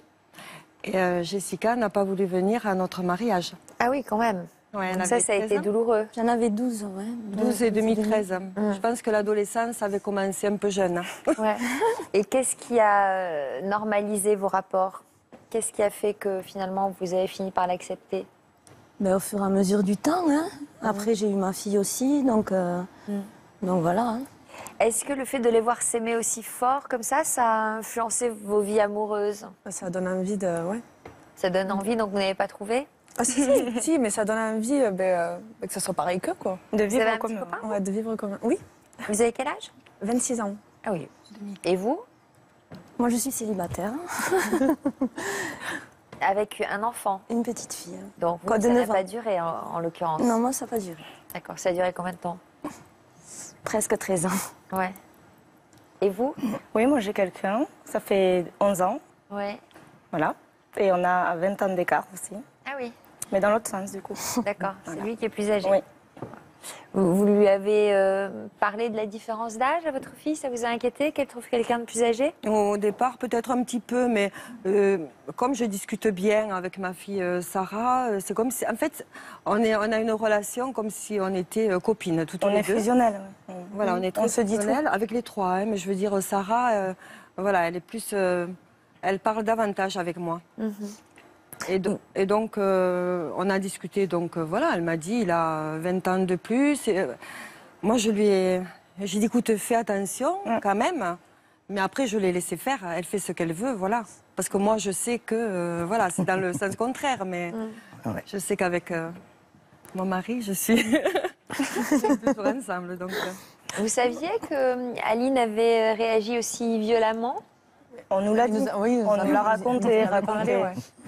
Et Jessica n'a pas voulu venir à notre mariage. Ah oui, quand même. Ouais, elle Donc ça avait a 13 été ans. douloureux. J'en avais 12, ouais. 12 et demi, 13. Je pense que l'adolescence avait commencé un peu jeune. Ouais. Et qu'est-ce qui a normalisé vos rapports? Qu'est-ce qui a fait que finalement vous avez fini par l'accepter? Au fur et à mesure du temps. Hein. Après, j'ai eu ma fille aussi, donc voilà. Hein. Est-ce que le fait de les voir s'aimer aussi fort comme ça a influencé vos vies amoureuses? Ça donne envie de... Ouais. Ça donne envie, donc vous n'avez pas trouvé? Ah, si, mais ça donne envie que ça soit pareil qu'eux, quoi. De Vous avez vivre un comme petit eux. copain? Ouais, de vivre comme eux. Oui, Vous avez quel âge? 26 ans. Ah oui. Et vous? Moi, je suis célibataire, Avec un enfant? une petite fille. Donc vous, Quoi, de ça n'a 9 ans. pas duré en l'occurrence? Non, moi, ça n'a pas duré. D'accord, ça a duré combien de temps? Presque 13 ans. Ouais. Et vous? Oui, moi j'ai quelqu'un, ça fait 11 ans, Ouais. voilà. Et on a 20 ans d'écart aussi, Ah oui, mais dans l'autre sens du coup. d'accord. C'est lui qui est plus âgé. Oui. Vous lui avez parlé de la différence d'âge à votre fille? Ça vous a inquiété qu'elle trouve quelqu'un de plus âgé? Au départ, peut-être un petit peu, mais comme je discute bien avec ma fille Sarah, c'est comme si, en fait, on a une relation comme si on était copines, toutes On les est deux. fusionnels. Voilà, on est très On se dit tout. fusionnelles avec les trois. Hein, mais je veux dire, Sarah, voilà, elle est plus, elle parle davantage avec moi. Et donc, on a discuté. Donc, voilà, elle m'a dit, il a 20 ans de plus. Et, moi, j'ai dit, écoute, fais attention quand même. Mais après, je l'ai laissé faire. Elle fait ce qu'elle veut, voilà. Parce que moi, je sais que, voilà, c'est dans le sens contraire. Mais je sais qu'avec mon mari, je suis toujours ensemble. Donc, Vous saviez que Aline avait réagi aussi violemment? On nous l'a dit, on nous l'a raconté,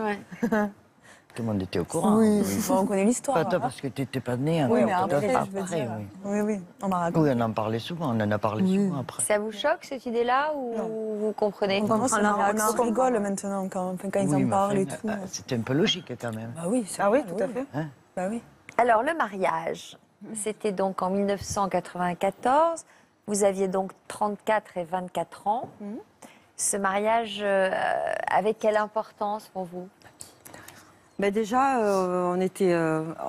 Ouais. Tout le monde était au courant. Oui, bon, on connaît l'histoire. Pas toi, parce que tu n'étais pas née. Oui, hein, mais toi, après, pas je veux pareil, dire... oui. Oui, oui, on m'a raconté. Oui, on en parlait souvent, on en a parlé souvent après. Ça vous choque cette idée-là ou vous comprenez? On rigole maintenant quand ils Oui, en mais parlent et enfin, tout. c'était un peu logique quand même. Bah oui, Ah oui, tout à fait. Bah oui. Alors, le mariage, c'était donc en 1994. Vous aviez donc 34 et 24 ans. Ce mariage avait quelle importance pour vous? ben déjà,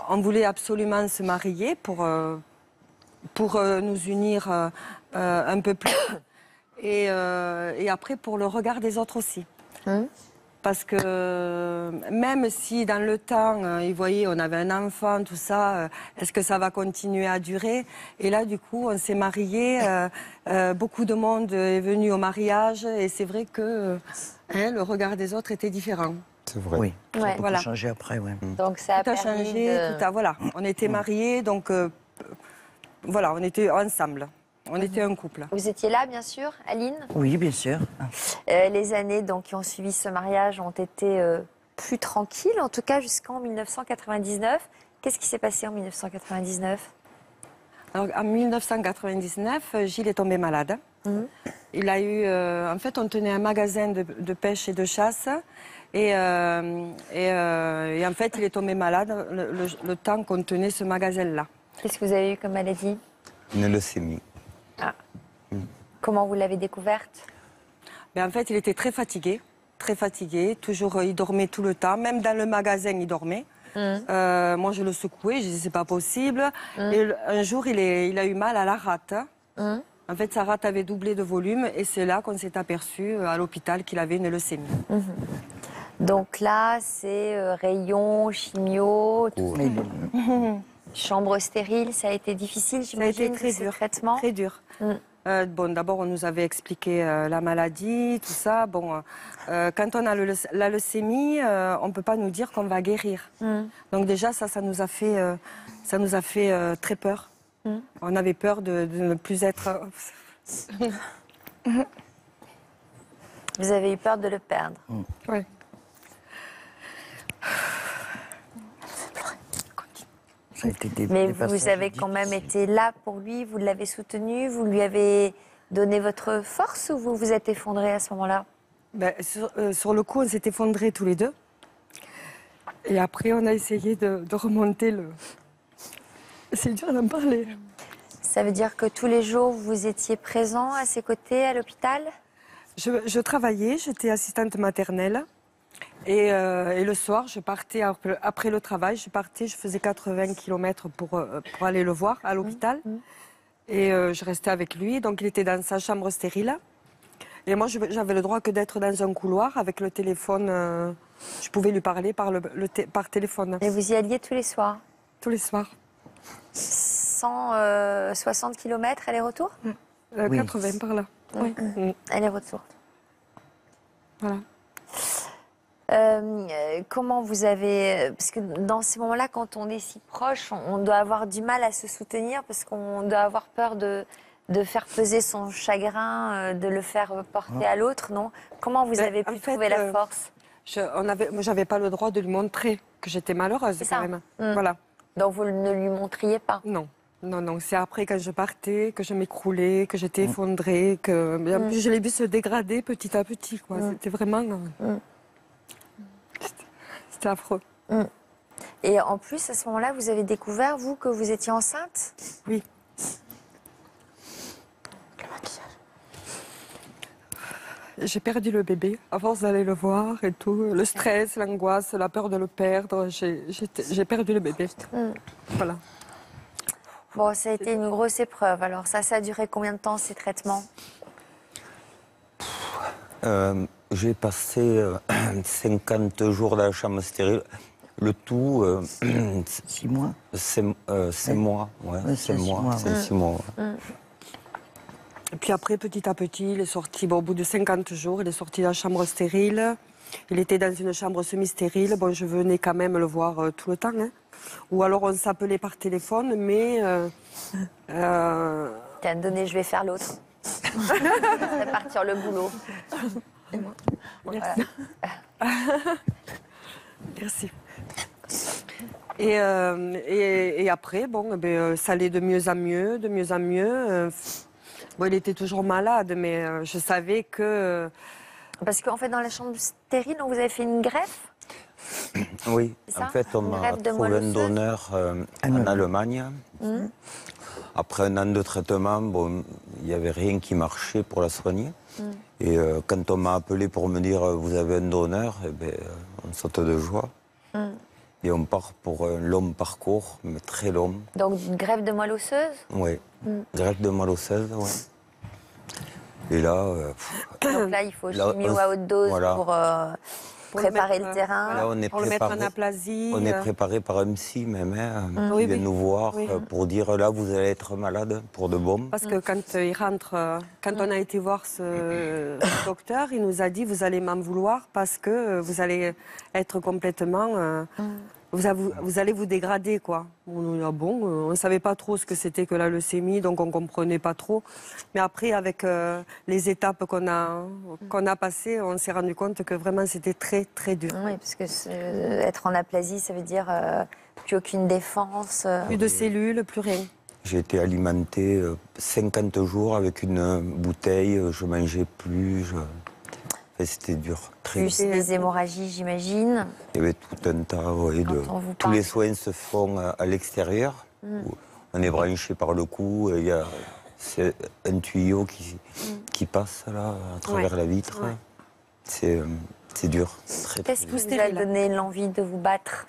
on voulait absolument se marier pour nous unir un peu plus. Et après, pour le regard des autres aussi. Parce que même si dans le temps, ils voyaient, on avait un enfant, tout ça, est-ce que ça va continuer à durer? Et là, du coup, on s'est mariés, beaucoup de monde est venu au mariage, et c'est vrai que le regard des autres était différent. C'est vrai. Oui, ça Ouais. a beaucoup Voilà. changé après, oui. Donc ça a Tout a permis changé, de... voilà. On était mariés, donc voilà, on était ensemble. On était un couple. Vous étiez là, bien sûr, Aline? Oui, bien sûr. Les années donc, qui ont suivi ce mariage ont été plus tranquilles, en tout cas jusqu'en 1999. Qu'est-ce qui s'est passé en 1999? Alors, en 1999, Gilles est tombé malade. Il a eu, en fait, on tenait un magasin de pêche et de chasse. Et en fait, il est tombé malade le temps qu'on tenait ce magasin-là. Qu'est-ce que vous avez eu comme maladie? Une leucémie. Comment vous l'avez découverte? Ben, en fait, il était très fatigué. Toujours, il dormait tout le temps. Même dans le magasin, il dormait. Moi, je le secouais, je disais, c'est pas possible. Et un jour, il a eu mal à la rate. En fait, sa rate avait doublé de volume et c'est là qu'on s'est aperçu à l'hôpital qu'il avait une leucémie. Donc là, c'est rayon, chimio, tout ça. Chambre stérile, ça a été difficile, Ça a été j'imagine, très ces dur. traitements. Très dur. Bon, d'abord, on nous avait expliqué la maladie, tout ça. Bon, quand on a la leucémie, on ne peut pas nous dire qu'on va guérir. Donc déjà, ça nous a fait très peur. On avait peur de ne plus être... Vous avez eu peur de le perdre. Oui. Ça a été Mais des vous passages avez quand même été là pour lui, vous l'avez soutenu, vous lui avez donné votre force ou vous vous êtes effondré à ce moment-là? Ben, sur le coup, on s'est effondrés tous les deux. Et après, on a essayé de remonter le... C'est dur d'en parler. Ça veut dire que tous les jours, vous étiez présent à ses côtés à l'hôpital? Je travaillais, j'étais assistante maternelle. Et le soir, je partais, après le travail, je faisais 80 km pour aller le voir à l'hôpital. Et je restais avec lui, donc il était dans sa chambre stérile. Et moi, j'avais le droit que d'être dans un couloir avec le téléphone. Je pouvais lui parler par téléphone. Et vous y alliez tous les soirs? Tous les soirs. 160 km aller-retour? 80 par là. Oui. Aller-retour. Voilà. Comment vous avez... Parce que dans ces moments-là, quand on est si proche, on doit avoir du mal à se soutenir parce qu'on doit avoir peur de faire peser son chagrin, de le faire porter à l'autre, non? Comment vous avez pu trouver la force? J'avais pas le droit de lui montrer que j'étais malheureuse quand même. Voilà. Donc vous ne lui montriez pas? Non. Non, c'est après quand je partais, que je m'écroulais, que j'étais effondrée, que en plus, je l'ai vu se dégrader petit à petit, quoi. C'était vraiment... C'était affreux. Et en plus, à ce moment-là, vous avez découvert, vous, que vous étiez enceinte? Oui. J'ai perdu le bébé, à force d'aller le voir et tout. Le stress, l'angoisse, la peur de le perdre. J'ai perdu le bébé. Voilà. Bon, ça a été une grosse épreuve. Alors ça a duré combien de temps, ces traitements? J'ai passé 50 jours dans la chambre stérile. Le tout... 6 mois. 6 mois, ouais. 6 mois. C'est 6 mois. Et puis après, petit à petit, il est sorti, au bout de 50 jours, il est sorti de la chambre stérile. Il était dans une chambre semi-stérile. Bon, je venais quand même le voir tout le temps. Hein. Ou alors on s'appelait par téléphone, mais... T'as donné, je vais faire l'autre. Je vais partir le boulot. Merci. Voilà. Merci. Et après, bon, ça allait de mieux en mieux, de mieux en mieux. Bon, il était toujours malade, mais je savais que... Parce qu'en fait, dans la chambre stérile, vous avez fait une greffe? Oui, en fait, on m'a trouvé un donneur en Allemagne. Après un an de traitement, bon, il n'y avait rien qui marchait pour la soigner. Et quand on m'a appelé pour me dire « vous avez un donneur », on saute de joie. Et on part pour un long parcours, mais très long. Donc, une greffe de moelle osseuse? Oui, greffe de moelle osseuse, oui. Et là... donc là, il faut chimio à haute dose pour préparer le terrain. Là, on est pour le mettre en aplasie. On est préparé par un psy, même, qui vient nous voir pour dire, là, vous allez être malade pour de bon. Parce que quand il rentre, quand on a été voir ce docteur, il nous a dit, vous allez m'en vouloir parce que vous allez être complètement... Vous allez vous dégrader, quoi. On ne savait pas trop ce que c'était que la leucémie, donc on ne comprenait pas trop. Mais après, avec les étapes qu'on a passées, on s'est rendu compte que vraiment c'était très, très dur. Oui, parce que être en aplasie, ça veut dire plus aucune défense. Plus de cellules, plus rien. J'ai été alimenté 50 jours avec une bouteille, je ne mangeais plus. C'était dur. Plus des hémorragies, j'imagine. Il y avait tout un tas, tous les soins se font à l'extérieur. On est branché par le cou, il y a un tuyau qui passe là, à travers la vitre. Ouais. C'est dur. Qu'est-ce qui vous a donné l'envie de vous battre?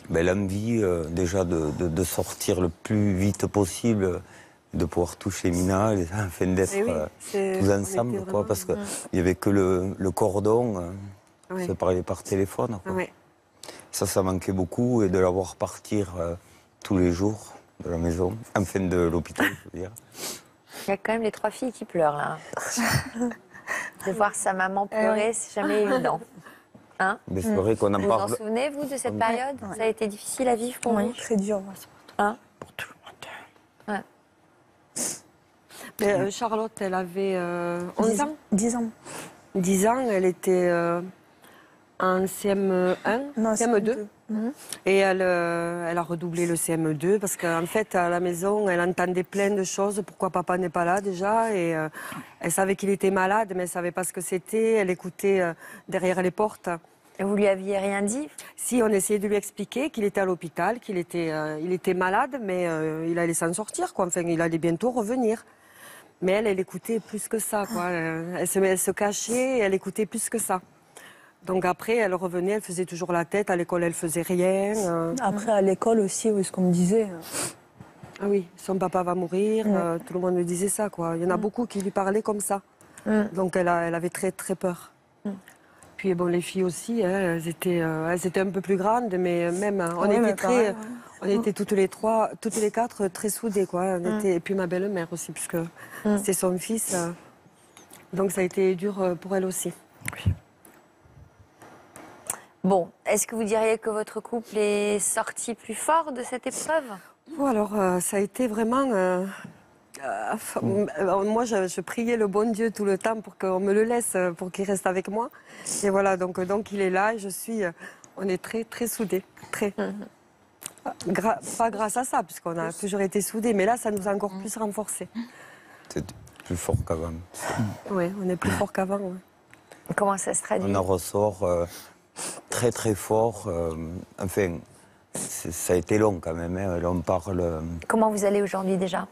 L'envie déjà de sortir le plus vite possible, de pouvoir toucher Mina, afin d'être tous ensemble, quoi, parce qu'il n'y avait que le cordon, se parlait par téléphone. Quoi. Ça manquait beaucoup, et de la voir partir tous les jours de la maison, enfin de l'hôpital, je veux dire. Il y a quand même les 3 filles qui pleurent, là. De voir sa maman pleurer, c'est jamais évident. Hein? Mais c'est vrai qu'on en parle. Vous en souvenez, vous, de cette période? Ça a été difficile à vivre pour vous? Très dur, hein? Pour tout le monde. Mais, Charlotte, elle avait 11 ans. 10 ans. 10 ans, elle était en CM1, non, CM2. Et elle a redoublé le CM2 parce qu'en fait, à la maison, elle entendait plein de choses. Pourquoi papa n'est pas là déjà? Et elle savait qu'il était malade, mais elle ne savait pas ce que c'était. Elle écoutait derrière les portes. Et vous lui aviez rien dit? Si, on essayait de lui expliquer qu'il était à l'hôpital, qu'il était, il était malade, mais il allait s'en sortir, quoi. Enfin, il allait bientôt revenir. Mais elle écoutait plus que ça, quoi. Elle se cachait et elle écoutait plus que ça. Donc après, elle revenait, elle faisait toujours la tête. À l'école, elle faisait rien. Après, à l'école aussi, oui, ce qu'on me disait. Ah oui, son papa va mourir. Tout le monde me disait ça, quoi. Il y en a beaucoup qui lui parlaient comme ça. Donc elle avait très, très peur. Puis bon, les filles aussi, hein, elles étaient un peu plus grandes, mais même, on était toutes les quatre très soudées, quoi. Et puis ma belle-mère aussi, puisque c'est son fils. Donc ça a été dur pour elle aussi. Oui. Bon, est-ce que vous diriez que votre couple est sorti plus fort de cette épreuve? Bon, alors, ça a été vraiment... moi, je priais le bon Dieu tout le temps pour qu'on me le laisse, pour qu'il reste avec moi. Et voilà, donc il est là et on est très, très soudés. Très. Pas grâce à ça, puisqu'on a toujours été soudés, mais là, ça nous a encore plus renforcés. C'est plus fort qu'avant. Oui, on est plus fort qu'avant. Ouais. Comment ça se traduit? On en ressort très, très fort. Enfin, ça a été long quand même. Hein. Là, on parle... Comment vous allez aujourd'hui déjà?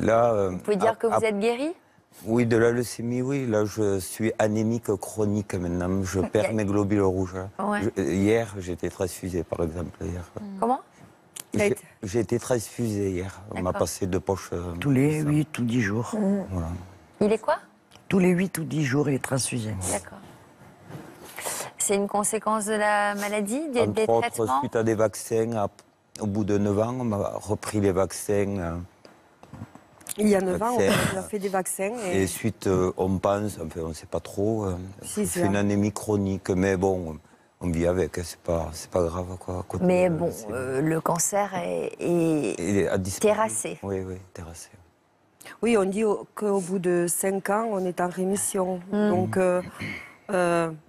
Là, vous pouvez dire que vous êtes guéri? Oui, de la leucémie, oui. Là, je suis anémique chronique maintenant. Je perds mes globules rouges. Ouais. Hier, j'ai été transfusée, par exemple. Hier. Comment? J'ai été transfusée hier. On m'a passé 2 poches. Tous les 8 ou 10 jours. Voilà. Il est quoi? Tous les 8 ou 10 jours, il est transfusé. D'accord. C'est une conséquence de la maladie, des Entre autres, traitements? suite à des vaccins, au bout de 9 ans, on m'a repris les vaccins. Il y a 9 ans, on a fait des vaccins. Et suite, on pense, enfin, on ne sait pas trop, c'est une anémie chronique. Mais bon, on vit avec, c'est pas grave. Quoi, mais bon, le cancer est terrassé. Oui, terrassé. Oui, on dit qu'au bout de 5 ans, on est en rémission. Donc,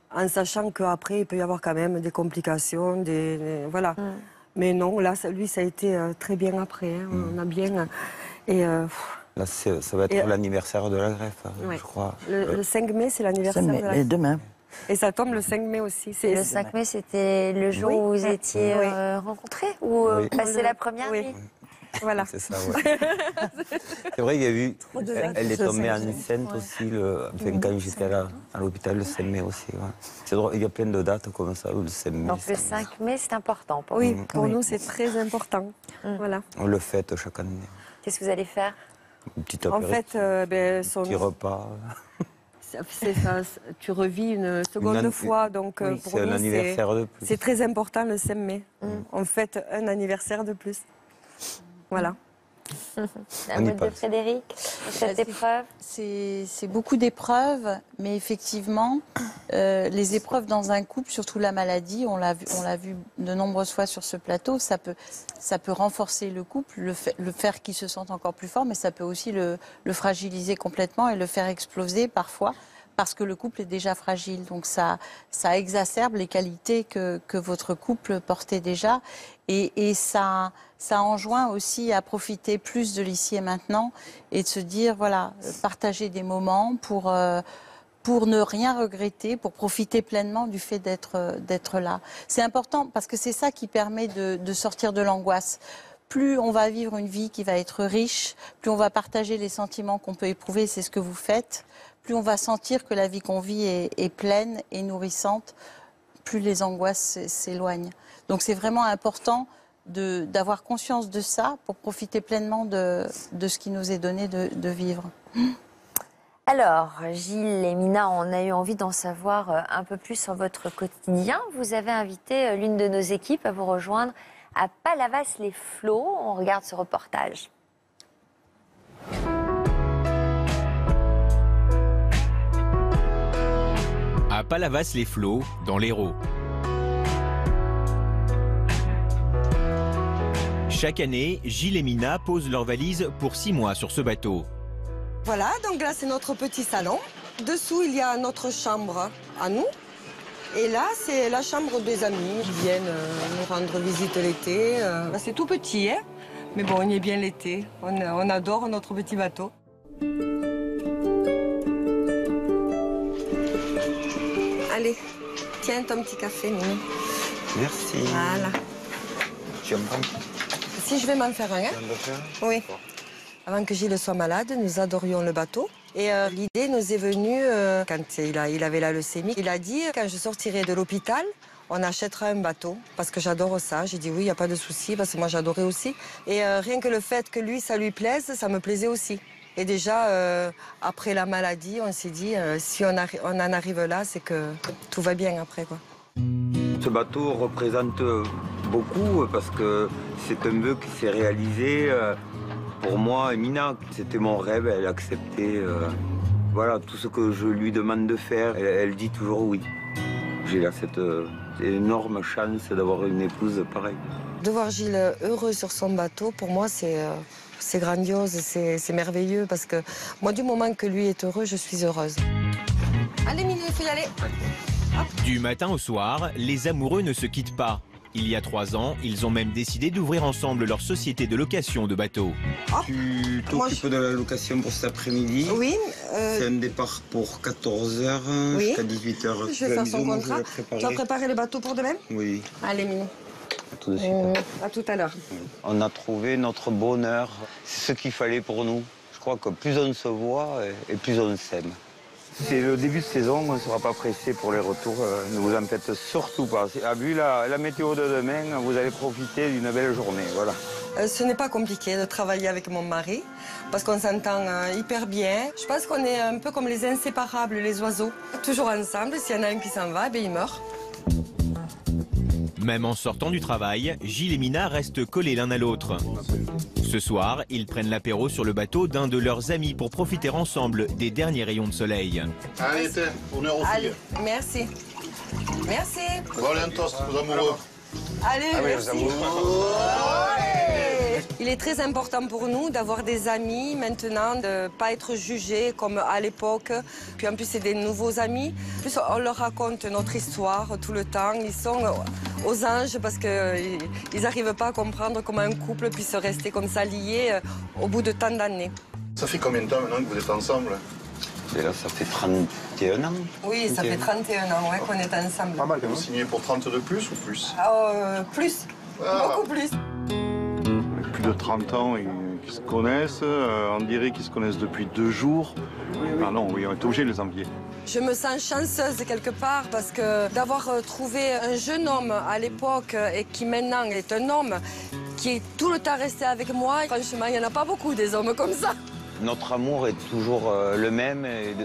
en sachant qu'après, il peut y avoir quand même des complications, voilà. Mais non, là, lui, ça a été très bien après. Hein. On a bien... Et là, ça va être l'anniversaire de la greffe, je crois. Le 5 mai, c'est l'anniversaire de la greffe. Et demain. Et ça tombe le 5 mai aussi. Le 5 mai, c'était le jour où vous étiez rencontrés? Ou passé la première nuit? Voilà. C'est ça, ouais. C'est vrai qu'il y a eu... Elle est tombée enceinte aussi, quand j'étais à l'hôpital le 5 mai aussi. Ouais. C'est drôle, il y a plein de dates comme ça, le 5 mai. Donc le 5 mai, c'est important pour vous? Oui, pour nous, c'est très important. Voilà. On le fête chaque année. Qu'est-ce que vous allez faire? Un petit apéritif. En fait, un petit repas. C'est ça, tu revis une seconde fois, donc pour nous, anniversaire de plus. C'est très important le 5 mai. On fête un anniversaire de plus. Voilà. Un mot de Frédéric, cette épreuve? C'est beaucoup d'épreuves, mais effectivement, les épreuves dans un couple, surtout la maladie, on l'a vu de nombreuses fois sur ce plateau, ça peut renforcer le couple, le faire qu'il se sente encore plus fort, mais ça peut aussi le fragiliser complètement et le faire exploser parfois, parce que le couple est déjà fragile. Donc ça exacerbe les qualités que votre couple portait déjà, et ça enjoint aussi à profiter plus de l'ici et maintenant et de se dire, voilà, partager des moments pour ne rien regretter, pour profiter pleinement du fait d'être là. C'est important parce que c'est ça qui permet de sortir de l'angoisse. Plus on va vivre une vie qui va être riche, plus on va partager les sentiments qu'on peut éprouver, c'est ce que vous faites, plus on va sentir que la vie qu'on vit est pleine et nourrissante, plus les angoisses s'éloignent. Donc c'est vraiment important d'avoir conscience de ça pour profiter pleinement de ce qui nous est donné de vivre. Alors, Gilles et Mina, on a eu envie d'en savoir un peu plus sur votre quotidien. Vous avez invité l'une de nos équipes à vous rejoindre à Palavas-les-Flots. On regarde ce reportage. À Palavas-les-Flots, dans l'Hérault. Chaque année, Gilles et Mina posent leurs valises pour 6 mois sur ce bateau. Voilà, donc là c'est notre petit salon. Dessous il y a notre chambre à nous. Et là c'est la chambre des amis qui viennent nous rendre visite l'été. C'est tout petit, hein, mais bon, on y est bien l'été. On adore notre petit bateau. Allez, Tiens, ton petit café, Mimi. Merci. Voilà. Tu en prends? Si je vais m'en faire un, hein? Tu en veux faire? Oui. Avant que Gilles soit malade, nous adorions le bateau. Et l'idée nous est venue quand il avait la leucémie. Il a dit, quand je sortirai de l'hôpital, on achètera un bateau. Parce que j'adore ça. J'ai dit oui, il n'y a pas de souci, parce que moi j'adorais aussi. Et rien que le fait que lui, ça lui plaise, ça me plaisait aussi. Et déjà, après la maladie, on s'est dit, si on en arrive là, c'est que tout va bien après, quoi. Ce bateau représente beaucoup parce que c'est un vœu qui s'est réalisé pour moi et Mina. C'était mon rêve, elle a accepté. Voilà, tout ce que je lui demande de faire, elle dit toujours oui. J'ai là cette énorme chance d'avoir une épouse pareille. De voir Gilles heureux sur son bateau, pour moi, c'est grandiose, c'est merveilleux parce que moi, du moment que lui est heureux, je suis heureuse. Allez, Mimi, il faut y aller. Du matin au soir, les amoureux ne se quittent pas. Il y a 3 ans, ils ont même décidé d'ouvrir ensemble leur société de location de bateaux. Tu t'occupes de la location pour cet après-midi? Oui. C'est un départ pour 14h Oui. jusqu'à 18h. Je vais faire son contrat. Tu as préparé le bateau pour demain? Oui. Allez, Mimi. À tout de suite. À tout à l'heure. On a trouvé notre bonheur. C'est ce qu'il fallait pour nous. Je crois que plus on se voit et plus on s'aime. C'est le début de saison, on ne sera pas pressé pour les retours. Ne vous en faites surtout pas. Vu la météo de demain, vous allez profiter d'une belle journée. Voilà. Ce n'est pas compliqué de travailler avec mon mari parce qu'on s'entend hyper bien. Je pense qu'on est un peu comme les inséparables, les oiseaux. Toujours ensemble, s'il y en a un qui s'en va, il meurt. Même en sortant du travail, Gilles et Mina restent collés l'un à l'autre. Ce soir, ils prennent l'apéro sur le bateau d'un de leurs amis pour profiter ensemble des derniers rayons de soleil. Allez, honneur aux filles. Merci. Merci. Bon, allez, un toast aux amoureux. Allez, merci. Il est très important pour nous d'avoir des amis maintenant, de ne pas être jugés comme à l'époque. Puis en plus, c'est des nouveaux amis. En plus, on leur raconte notre histoire tout le temps. Ils sont aux anges parce qu'ils n'arrivent pas à comprendre comment un couple puisse rester comme ça lié au bout de tant d'années. Ça fait combien de temps maintenant que vous êtes ensemble? Et là, ça fait 31 ans. Oui, ça fait 31 ans ouais, qu'on est ensemble. Pas mal. Vous signez pour 30 de plus ou plus? Plus, beaucoup plus. Plus de 30 ans qui se connaissent, on dirait qu'ils se connaissent depuis 2 jours. Ah non, oui, on est obligé de les envier. Je me sens chanceuse quelque part parce que d'avoir trouvé un jeune homme à l'époque et qui maintenant est un homme qui est tout le temps resté avec moi, franchement, il n'y en a pas beaucoup des hommes comme ça. Notre amour est toujours le même et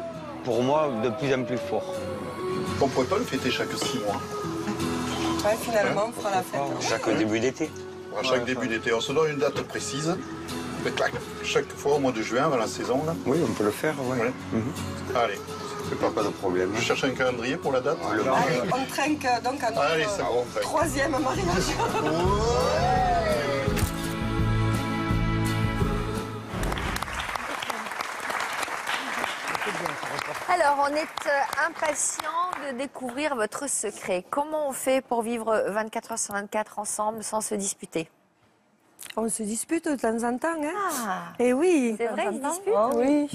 pour moi de plus en plus fort. On ne pourrait pas le fêter chaque 6 mois. Ouais, finalement, on fera la fête. Chaque début d'été. À chaque début d'été, on se donne une date précise. Et clac, chaque fois au mois de juin, avant la saison. Là. Oui, on peut le faire, oui. Ouais. Allez, c'est Pas de problème. Je cherche un calendrier pour la date. Allez, on trinque donc à notre Allez, c'est bon, 3e mariage. Alors, on est impatient de découvrir votre secret. Comment on fait pour vivre 24 heures sur 24 ensemble sans se disputer? On se dispute de temps en temps, hein. Ah, Et oui. c'est vrai, ils se disputent? Oh, oui.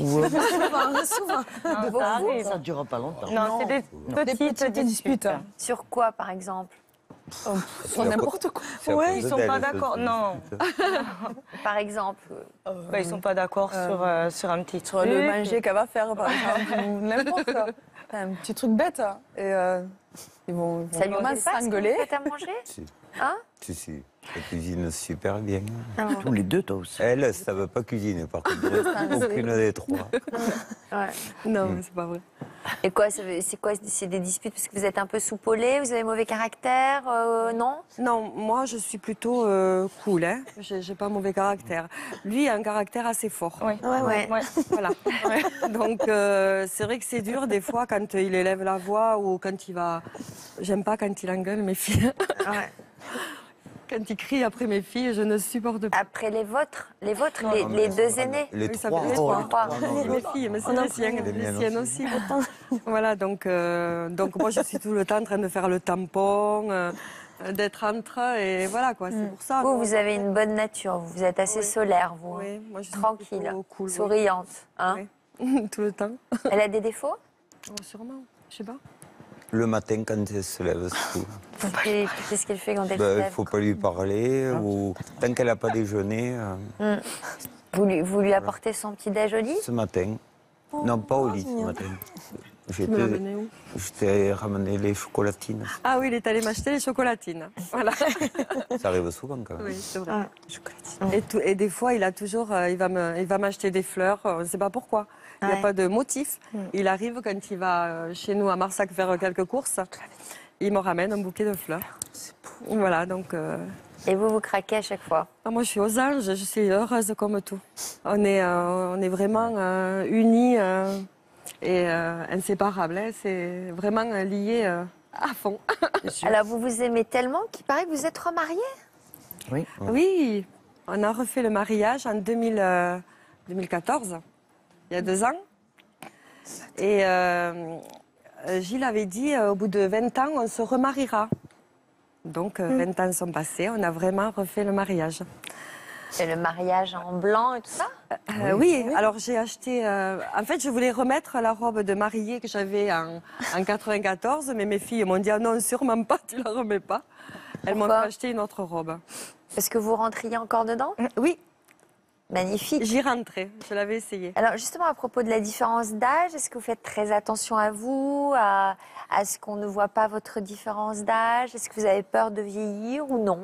Souvent. Ça ne dure pas longtemps. Non, c'est des petites disputes. Sur quoi, par exemple? Sur n'importe quoi. Ouais, ils sont pas d'accord. Non. Par exemple, Ils sont pas d'accord sur un petit truc. Le manger qu'elle va faire, par exemple, ou n'importe quoi. Un petit truc bête. Et ils vont ça lui pas manque pas s'engueuler. ce que vous faites à manger? Si. Hein? Si. Elle cuisine super bien. Tous les deux, toi aussi. Elle, ça ne veut pas cuisiner, par contre. Aucune des trois. Ouais. Non, c'est pas vrai. Et quoi, c'est quoi? C'est des disputes parce que vous êtes un peu soupolé, vous avez mauvais caractère, non? Non, moi je suis plutôt cool, hein. J'ai pas mauvais caractère. Lui a un caractère assez fort. Oui. Ouais. Voilà. Donc c'est vrai que c'est dur des fois quand il élève la voix ou quand il va. J'aime pas quand il engueule mes filles. Ouais. Quand il crie après mes filles, je ne supporte pas. Après les vôtres, les 2 aînés. Les Oui, ça trois. fait les trois. Mes filles, mais c'est les siennes, les siennes aussi. Voilà, donc moi je suis tout le temps en train de faire le tampon, d'être entre eux et voilà quoi, c'est pour ça. Vous avez une bonne nature, vous êtes assez solaire, vous. Oui, moi je suis Tranquille, plutôt cool, souriante. Hein? oui. Tout le temps. Elle a des défauts? Oh, sûrement, je sais pas. Le matin, quand elle se lève, c'est tout. Qu'est-ce qu'elle fait quand elle se Il ne lève? faut pas lui parler. Ou... Tant qu'elle n'a pas déjeuné, Vous lui apportez son petit déj au lit? ce matin. Non, pas au lit ce matin. J'étais ramené les chocolatines. Ah oui, il est allé m'acheter les chocolatines. Voilà. Ça arrive souvent quand même. Oui, c'est vrai. Et des fois, il va m'acheter des fleurs. On ne sait pas pourquoi. Il n'y a pas de motif. Il arrive quand il va chez nous à Marsac faire quelques courses. Il me ramène un bouquet de fleurs. Voilà, donc. Et vous craquez à chaque fois? Moi, je suis aux anges. Je suis heureuse comme tout. On est vraiment unis et inséparables. Hein. C'est vraiment lié à fond. Alors, vous vous aimez tellement qu'il paraît que vous êtes remariés? Oui. Oui, on a refait le mariage en 2014, il y a 2 ans. Et Gilles avait dit, au bout de 20 ans, on se remariera. Donc, 20 ans sont passés, on a vraiment refait le mariage. C'est le mariage en blanc et tout ça? Oui, alors j'ai acheté... en fait, je voulais remettre la robe de mariée que j'avais en 94, mais mes filles m'ont dit, ah non, sûrement pas, tu la remets pas. Elles m'ont acheté une autre robe. Est-ce que vous rentriez encore dedans? Oui. Magnifique. J'y rentrais, je l'avais essayé. Alors justement, à propos de la différence d'âge, est-ce que vous faites très attention à vous, à ce qu'on ne voit pas votre différence d'âge? Est-ce que vous avez peur de vieillir ou non?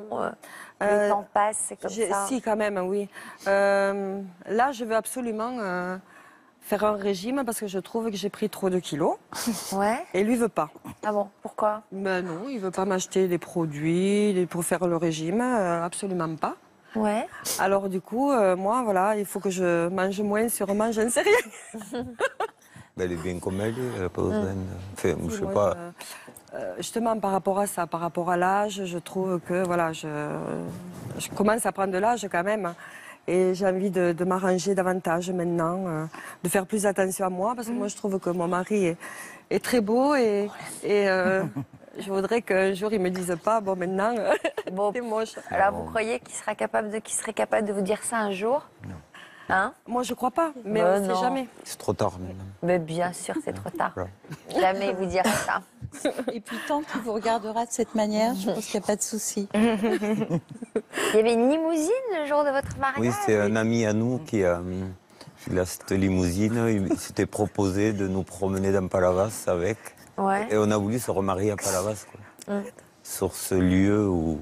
Le temps passe, c'est comme ça. Si, quand même, oui. Là, je veux absolument faire un régime parce que je trouve que j'ai pris trop de kilos. Ouais. Et lui veut pas. Ah bon? Pourquoi? Ben non, il veut pas m'acheter des produits pour faire le régime, absolument pas. Ouais. Alors du coup, moi, voilà, il faut que je mange moins, sûrement, je ne sais rien. Elle est bien comme elle est, elle n'a pas besoin de... Enfin, je sais pas... Justement, par rapport à ça, par rapport à l'âge, je trouve que, voilà, je commence à prendre de l'âge quand même. Et j'ai envie de m'arranger davantage maintenant, de faire plus attention à moi, parce que moi, je trouve que mon mari est très beau et je voudrais qu'un jour, il me dise pas, bon, maintenant, t'es moche. Alors, vous croyez qu'il serait capable de vous dire ça un jour? Non. Hein? Moi, je crois pas, mais on ne sait jamais. C'est trop tard maintenant. Mais bien sûr, c'est trop tard. Jamais il vous dira ça. Et puis tant qu'il vous regardera de cette manière, je pense qu'il n'y a pas de souci. Il y avait une limousine le jour de votre mariage? Oui, c'est un ami à nous qui a cette limousine. Il s'était proposé de nous promener dans Palavas avec. Ouais. Et on a voulu se remarier à Palavas, quoi. Sur ce lieu où...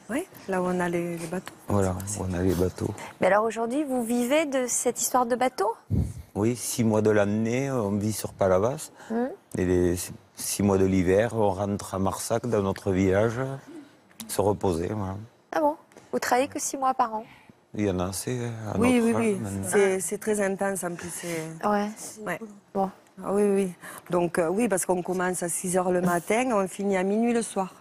Oui, là où on a les bateaux. Voilà, où on a les bateaux. Mais alors aujourd'hui, vous vivez de cette histoire de bateau? Oui, 6 mois de l'année, on vit sur Palavas. Et les 6 mois de l'hiver, on rentre à Marsac, dans notre village, se reposer. Voilà. Ah bon? Vous travaillez que 6 mois par an? Il y en a assez à Oui, notre oui, âge, oui. maintenant. C'est très intense en plus. Ouais. Ouais. Bon. Ah oui, oui. Donc oui, parce qu'on commence à 6 h le matin, on finit à minuit le soir.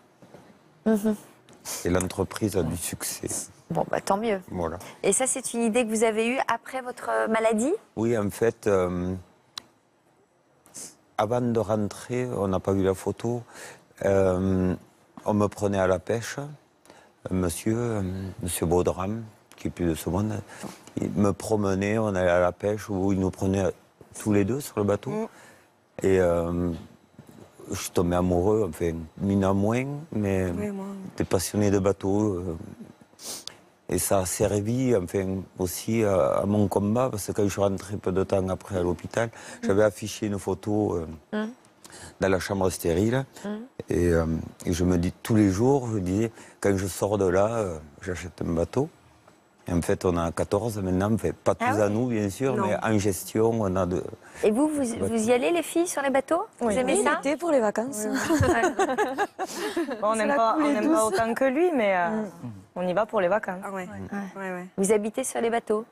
Et l'entreprise a du succès. Bon, bah tant mieux. Voilà. Et ça, c'est une idée que vous avez eue après votre maladie? Oui, en fait, avant de rentrer, on n'a pas vu la photo, on me prenait à la pêche. Monsieur Baudram, qui est plus de ce monde, il me promenait, on allait à la pêche, où il nous prenait tous les deux sur le bateau. Et je suis tombé amoureux, enfin, Mina moins, mais j'étais passionné de bateau. Et ça a servi, enfin, aussi à mon combat, parce que quand je suis rentré peu de temps après à l'hôpital, j'avais affiché une photo dans la chambre stérile. Et je me dis tous les jours, je disais, quand je sors de là, j'achète un bateau. Et en fait, on a 14 maintenant, enfin, pas tous à nous, bien sûr, mais en gestion, on a de... Et vous y allez, les filles, sur les bateaux? Vous aimez ça? L'été pour les vacances. Bon, on n'aime pas autant que lui, mais on y va pour les vacances. Ah ouais. Vous habitez sur les bateaux?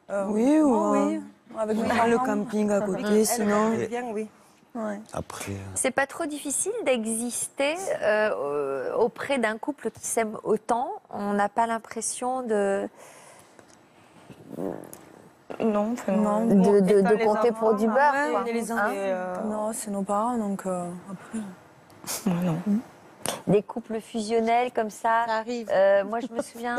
Oui, oui. Avec Le camping à côté, sinon. Bien, oui. Après... C'est pas trop difficile d'exister auprès d'un couple qui s'aime autant? On n'a pas l'impression de... Non, de compter pour du beurre, quoi. Non, c'est nos parents, donc après... Non. Des couples fusionnels comme ça. Ça arrive. Moi, je me souviens,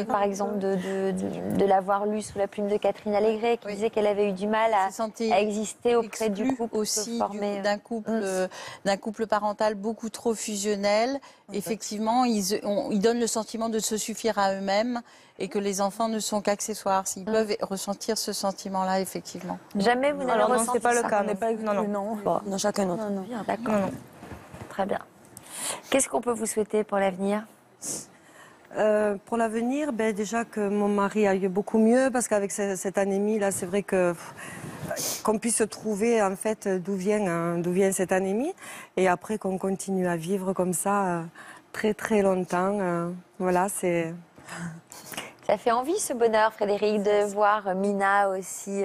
par exemple, de l'avoir lu sous la plume de Catherine Allégret, qui disait qu'elle avait eu du mal à exister auprès du couple aussi formé. d'un couple parental beaucoup trop fusionnel. Effectivement, ils donnent le sentiment de se suffire à eux-mêmes et que les enfants ne sont qu'accessoires. Ils peuvent ressentir ce sentiment-là, effectivement. Jamais vous n'avez ressenti ça? Non, c'est pas le cas. Non. Non, chacun notre vie. D'accord. Très bien. Qu'est-ce qu'on peut vous souhaiter pour l'avenir? Pour l'avenir, déjà que mon mari aille beaucoup mieux, parce qu'avec cette anémie là, c'est vrai que qu'on puisse trouver en fait d'où vient cette anémie, et après qu'on continue à vivre comme ça très très longtemps. Voilà, c'est. Ça fait envie ce bonheur, Frédéric, de voir Mina aussi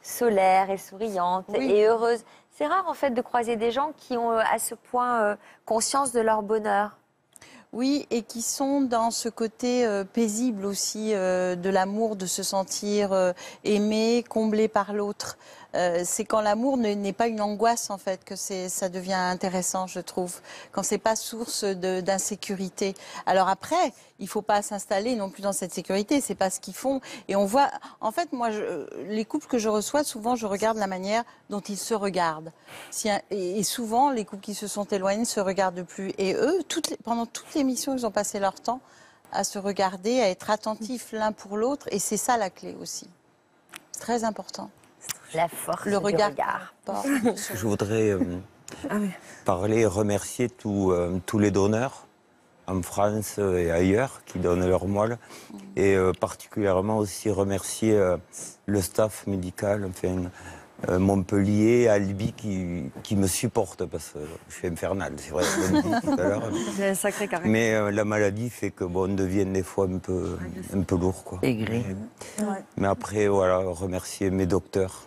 solaire et souriante et heureuse. C'est rare en fait de croiser des gens qui ont à ce point conscience de leur bonheur. Oui, et qui sont dans ce côté paisible aussi de l'amour, de se sentir aimé, comblé par l'autre. C'est quand l'amour n'est pas une angoisse en fait que ça devient intéressant, je trouve. Quand c'est pas source d'insécurité. Alors après, il faut pas s'installer non plus dans cette sécurité. C'est pas ce qu'ils font. Et on voit, en fait, moi, les couples que je reçois, souvent, je regarde la manière dont ils se regardent. Et souvent, les couples qui se sont éloignés ne se regardent plus. Et eux, pendant toute l'émission, ils ont passé leur temps à se regarder, à être attentifs l'un pour l'autre. Et c'est ça la clé aussi. C'est très important. La force le regard. Je voudrais parler et remercier tous les donneurs en France et ailleurs qui donnent leur moelle, et particulièrement aussi remercier le staff médical, enfin, Montpellier, Albi qui me supporte parce que je suis infernal, c'est vrai, je l'ai dit tout à l'heure. C'est un sacré caractère. Mais la maladie fait que on devient des fois un peu lourd, quoi. Aigri. Mais après, voilà, remercier mes docteurs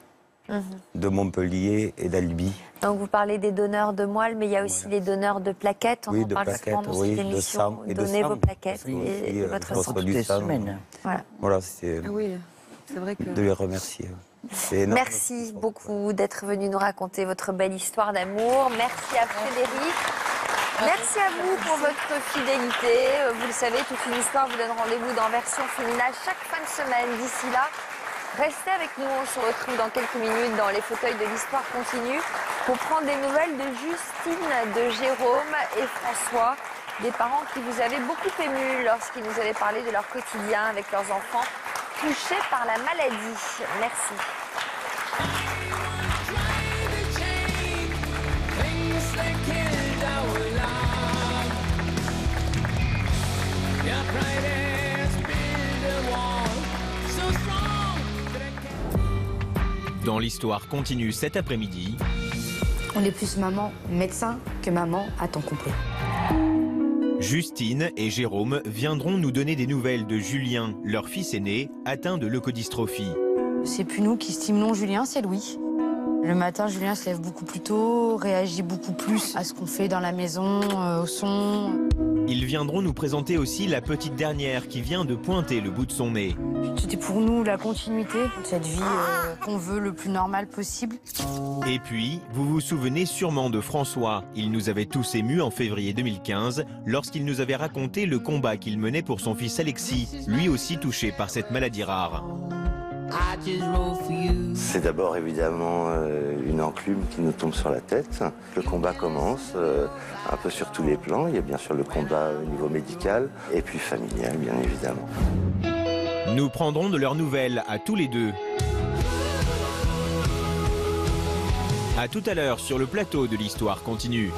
de Montpellier et d'Albi. Donc vous parlez des donneurs de moelle, mais il y a aussi les donneurs de plaquettes. On en de parle plaquettes, souvent dans cette émission. de sang. Et Donnez vos plaquettes et votre sang. Du sang. Voilà, c'est vrai que... de les remercier. Merci beaucoup d'être venu nous raconter votre belle histoire d'amour. Merci à Frédéric. Merci à vous pour votre fidélité. Vous le savez, toute une histoire vous donne rendez-vous dans Version Fémina chaque fin de semaine. D'ici là, restez avec nous. On se retrouve dans quelques minutes dans les fauteuils de l'histoire continue pour prendre des nouvelles de Justine, de Jérôme et François, des parents qui vous avaient beaucoup émus lorsqu'ils nous avaient parlé de leur quotidien avec leurs enfants touchés par la maladie. Merci. Dans l'histoire continue cet après-midi. On est plus maman médecin que maman à temps complet. Justine et Jérôme viendront nous donner des nouvelles de Julien, leur fils aîné, atteint de leucodystrophie. C'est plus nous qui stimulons Julien, c'est Louis. Le matin, Julien se lève beaucoup plus tôt, réagit beaucoup plus à ce qu'on fait dans la maison, au son. Ils viendront nous présenter aussi la petite dernière qui vient de pointer le bout de son nez. C'était pour nous la continuité de cette vie qu'on veut le plus normale possible. Et puis, vous vous souvenez sûrement de François. Il nous avait tous émus en février 2015 lorsqu'il nous avait raconté le combat qu'il menait pour son fils Alexis, lui aussi touché par cette maladie rare. C'est d'abord évidemment une enclume qui nous tombe sur la tête. Le combat commence un peu sur tous les plans. Il y a bien sûr le combat au niveau médical et puis familial, bien évidemment. Nous prendrons de leurs nouvelles à tous les deux. À tout à l'heure sur le plateau de l'Histoire continue.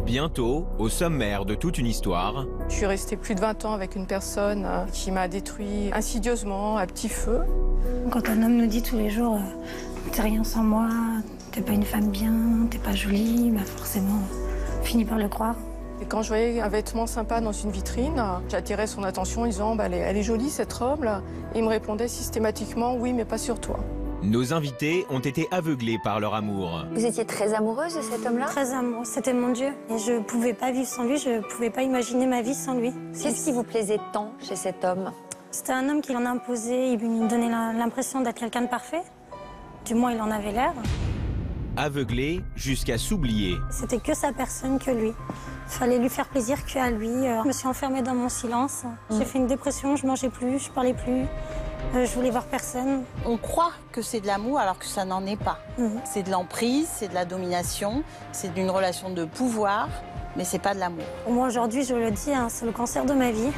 Bientôt, au sommaire de toute une histoire. Je suis restée plus de 20 ans avec une personne qui m'a détruit insidieusement, à petit feu. Quand un homme nous dit tous les jours « t'es rien sans moi, t'es pas une femme bien, t'es pas jolie », bah forcément, on finit par le croire. Et quand je voyais un vêtement sympa dans une vitrine, j'attirais son attention en disant bah, « elle est jolie cette robe ». Et il me répondait systématiquement « oui, mais pas sur toi ». Nos invités ont été aveuglés par leur amour. Vous étiez très amoureuse de cet homme-là? Très amoureuse, c'était mon Dieu. Et je ne pouvais pas vivre sans lui, je ne pouvais pas imaginer ma vie sans lui. Qu'est-ce qui vous plaisait tant chez cet homme? C'était un homme qui en imposait, il me donnait l'impression d'être quelqu'un de parfait. Du moins, il en avait l'air. Aveuglé jusqu'à s'oublier. C'était que sa personne, que lui. Il fallait lui faire plaisir qu'à lui. Je me suis enfermée dans mon silence. J'ai fait une dépression, je mangeais plus, je parlais plus. Je voulais voir personne. On croit que c'est de l'amour alors que ça n'en est pas. C'est de l'emprise, c'est de la domination, c'est d'une relation de pouvoir, mais c'est pas de l'amour. Moi, aujourd'hui, je le dis, hein, c'est le cancer de ma vie.